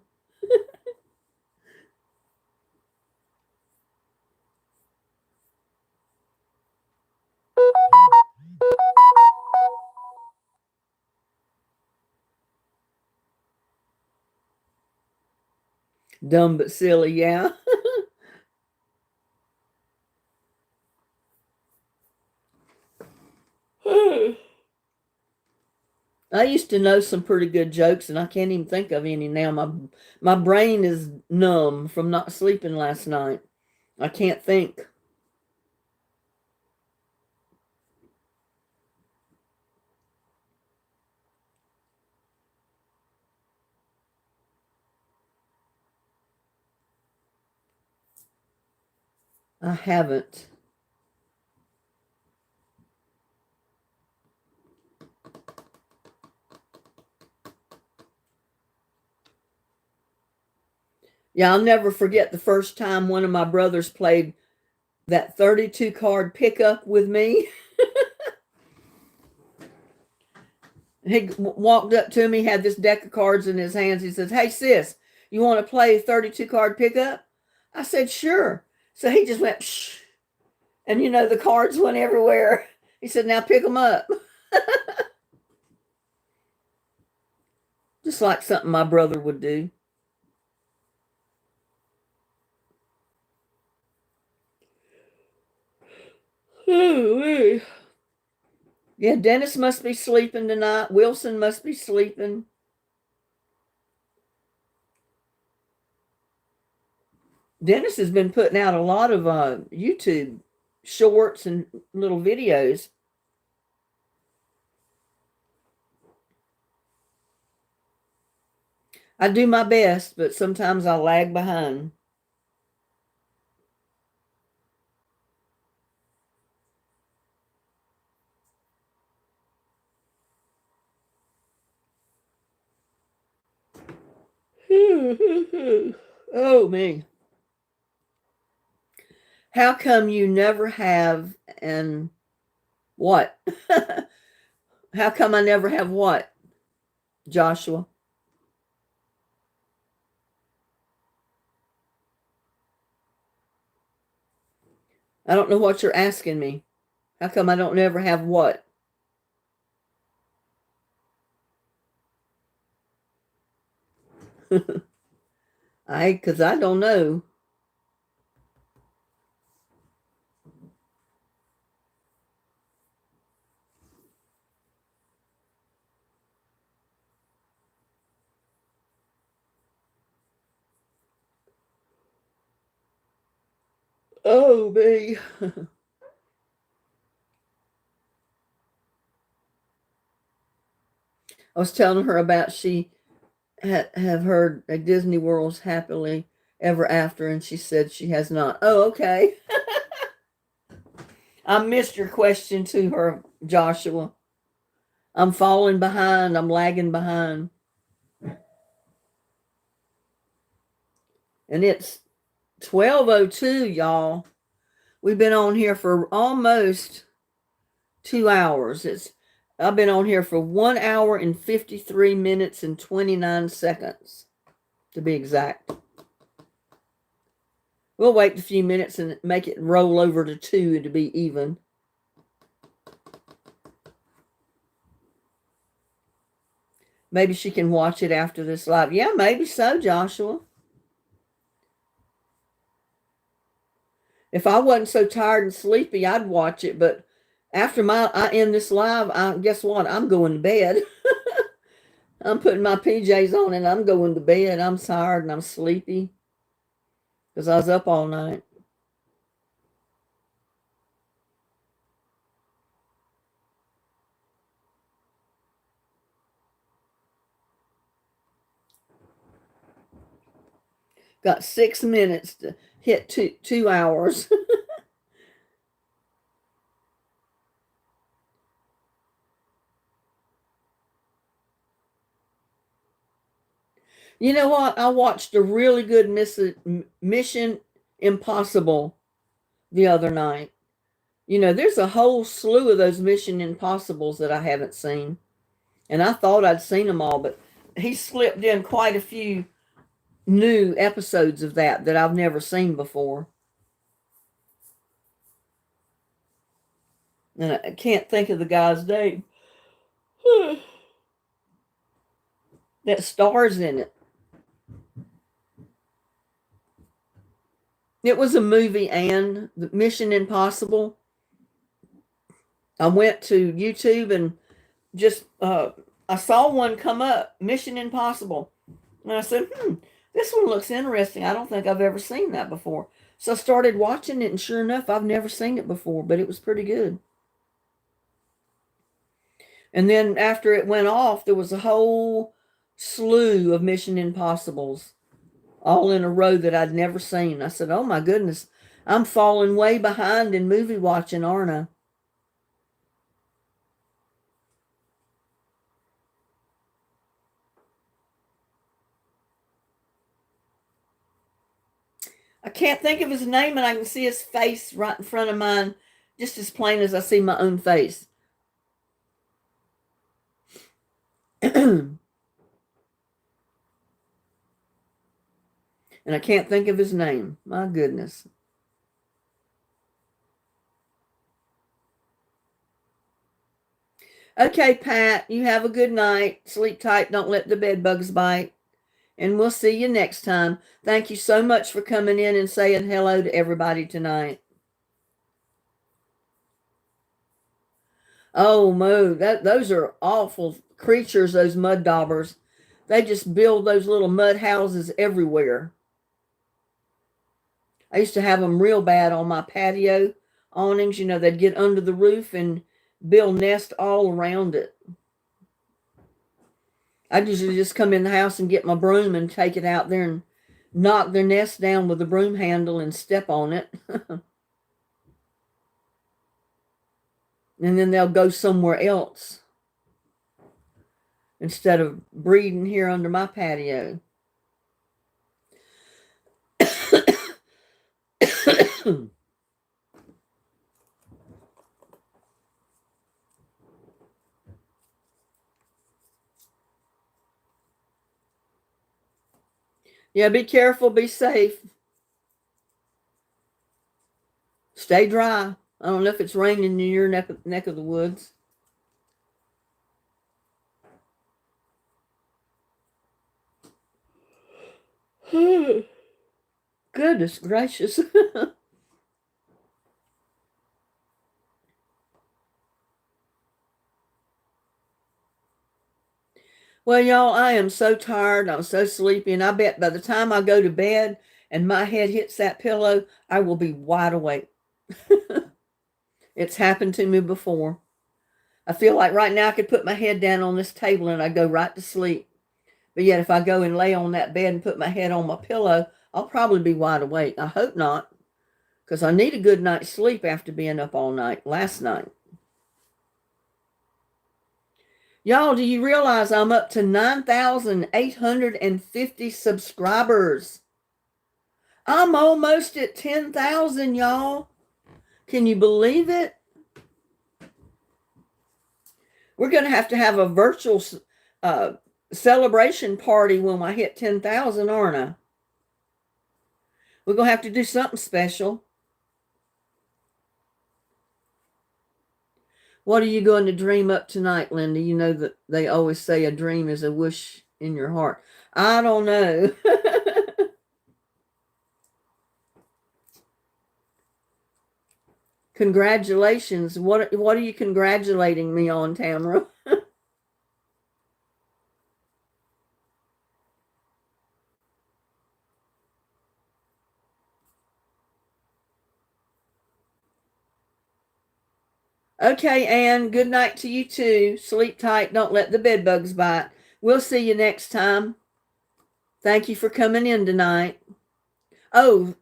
Dumb but silly, yeah. I used to know some pretty good jokes, and I can't even think of any now. My brain is numb from not sleeping last night. I can't think. I haven't. Yeah, I'll never forget the first time one of my brothers played that 32 card pickup with me. He walked up to me, had this deck of cards in his hands. He says, "Hey, sis, you want to play 32 card pickup?" I said, "Sure." So he just went, psh, and the cards went everywhere. He said, "Now pick them up." Just like something my brother would do. Yeah, Dennis must be sleeping tonight. Wilson must be sleeping. Dennis has been putting out a lot of YouTube shorts and little videos. I do my best, but sometimes I lag behind. Oh, me. How come you never have and what? How come I never have what, Joshua? I don't know what you're asking me. How come I don't never have what? Because I don't know. Oh, me. I was telling her about she have heard a Disney World's happily ever after, and she said she has not. Oh, okay. I missed your question to her, Joshua. I'm falling behind. I'm lagging behind. And it's 12:02, y'all. We've been on here for almost 2 hours. I've been on here for 1 hour and 53 minutes and 29 seconds, to be exact. We'll wait a few minutes and make it roll over to 2 to be even. Maybe she can watch it after this live. Yeah, maybe so, Joshua. If I wasn't so tired and sleepy, I'd watch it. But after I end this live, guess what? I'm going to bed. I'm putting my PJs on and I'm going to bed. I'm tired and I'm sleepy because I was up all night. Got 6 minutes to hit 2 hours. You know what? I watched a really good Mission Impossible the other night. There's a whole slew of those Mission Impossibles that I haven't seen. And I thought I'd seen them all, but he slipped in quite a few new episodes of that I've never seen before. And I can't think of the guy's name that stars in it. It was a movie, and the Mission Impossible. I went to YouTube and just I saw one come up, Mission Impossible, and I said, this one looks interesting. I don't think I've ever seen that before. So I started watching it, and sure enough, I've never seen it before, but it was pretty good. And then after it went off, there was a whole slew of Mission Impossibles all in a row that I'd never seen. I said, oh my goodness, I'm falling way behind in movie watching, aren't I? I can't think of his name, and I can see his face right in front of mine, just as plain as I see my own face. And I can't think of his name. My goodness. Okay, Pat, you have a good night. Sleep tight. Don't let the bed bugs bite. And we'll see you next time. Thank you so much for coming in and saying hello to everybody tonight. Oh, Mo, those are awful creatures, those mud daubers. They just build those little mud houses everywhere. I used to have them real bad on my patio awnings. You know, they'd get under the roof and build nests all around it. I'd usually just come in the house and get my broom and take it out there and knock their nest down with the broom handle and step on it. And then they'll go somewhere else instead of breeding here under my patio. Yeah, be careful, be safe. Stay dry. I don't know if it's raining in your neck of the woods. Goodness gracious. Well, y'all, I am so tired. I'm so sleepy. And I bet by the time I go to bed and my head hits that pillow, I will be wide awake. It's happened to me before. I feel like right now I could put my head down on this table and I'd go right to sleep. But yet if I go and lay on that bed and put my head on my pillow, I'll probably be wide awake. I hope not, because I need a good night's sleep after being up all night last night. Y'all, do you realize I'm up to 9,850 subscribers? I'm almost at 10,000, y'all. Can you believe it? We're going to have a virtual celebration party when I hit 10,000, aren't I? We're going to have to do something special. What are you going to dream up tonight, Linda? You know that they always say a dream is a wish in your heart. I don't know. Congratulations. What are you congratulating me on, Tamara? Okay, Anne, good night to you too. Sleep tight. Don't let the bed bugs bite. We'll see you next time. Thank you for coming in tonight. Oh,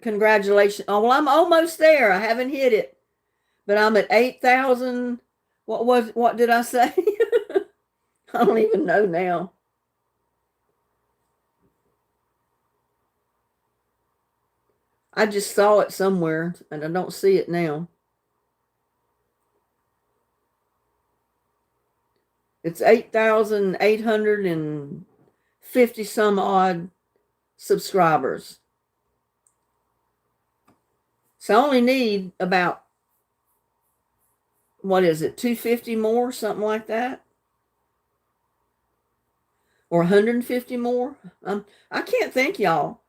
congratulations. Oh, well, I'm almost there. I haven't hit it. But I'm at 8,000. What did I say? I don't even know now. I just saw it somewhere and I don't see it now. It's 8,850 some odd subscribers. So I only need about, what is it, 250 more, something like that? Or 150 more? I can't think, y'all.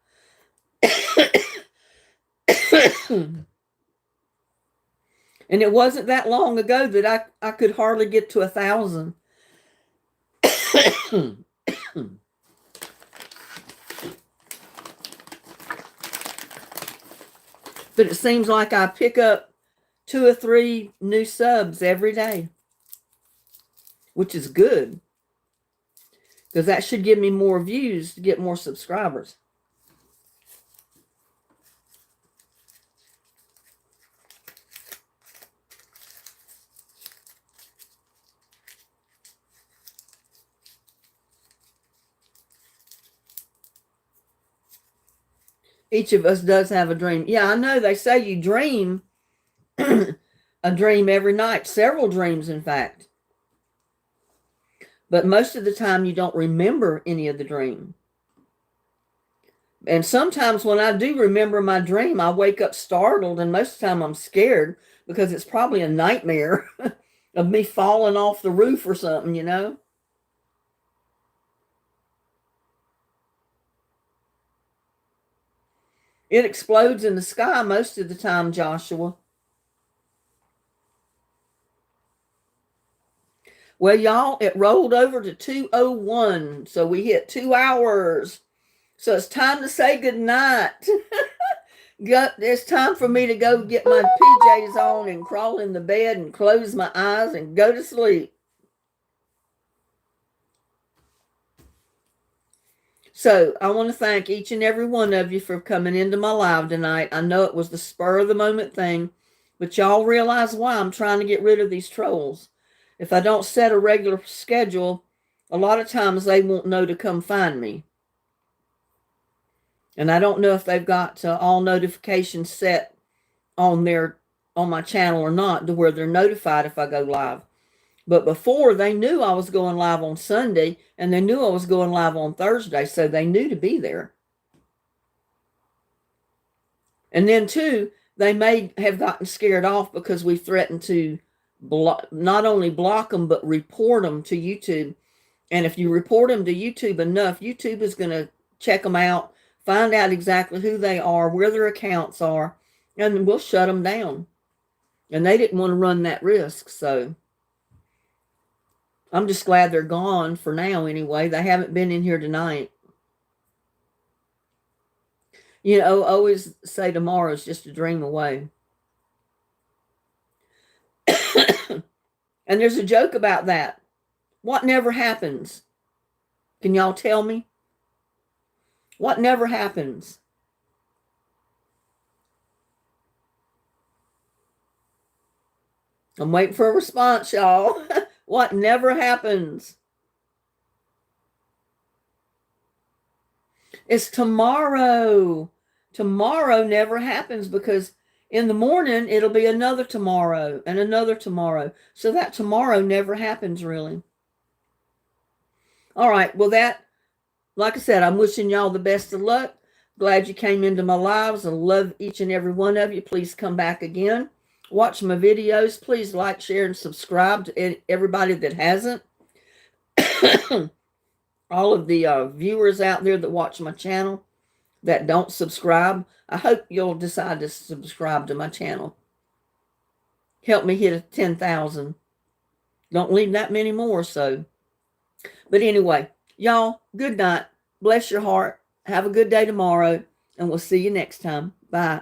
And it wasn't that long ago that I could hardly get to 1,000. But it seems like I pick up 2 or 3 new subs every day, which is good, because that should give me more views to get more subscribers. Each of us does have a dream. Yeah, I know they say you dream a dream every night, several dreams, in fact. But most of the time you don't remember any of the dream. And sometimes when I do remember my dream, I wake up startled, and most of the time I'm scared because it's probably a nightmare of me falling off the roof or something, you know? It explodes in the sky most of the time, Joshua. Well, y'all, it rolled over to 2:01, so we hit 2 hours. So it's time to say goodnight. It's time for me to go get my PJs on and crawl in the bed and close my eyes and go to sleep. So I want to thank each and every one of you for coming into my live tonight. I know it was the spur of the moment thing, but y'all realize why I'm trying to get rid of these trolls. If I don't set a regular schedule, a lot of times they won't know to come find me. And I don't know if they've got all notifications set on my channel or not, to where they're notified if I go live. But before, they knew I was going live on Sunday, and they knew I was going live on Thursday, so they knew to be there. And then, too, they may have gotten scared off because we threatened to not only block them, but report them to YouTube. And if you report them to YouTube enough, YouTube is going to check them out, find out exactly who they are, where their accounts are, and we'll shut them down. And they didn't want to run that risk, so I'm just glad they're gone for now anyway. They haven't been in here tonight. You know, always say tomorrow's just a dream away. And there's a joke about that. What never happens? Can y'all tell me? What never happens? I'm waiting for a response, y'all. What never happens? It's tomorrow. Tomorrow never happens, because in the morning it'll be another tomorrow and another tomorrow. So that tomorrow never happens, really. All right. Well, like I said, I'm wishing y'all the best of luck. Glad you came into my lives. I love each and every one of you. Please come back again. Watch my videos. Please like, share, and subscribe to everybody that hasn't. All of the viewers out there that watch my channel that don't subscribe, I hope you'll decide to subscribe to my channel. Help me hit 10,000. Don't leave that many more, so. But anyway, y'all, good night. Bless your heart. Have a good day tomorrow, and we'll see you next time. Bye.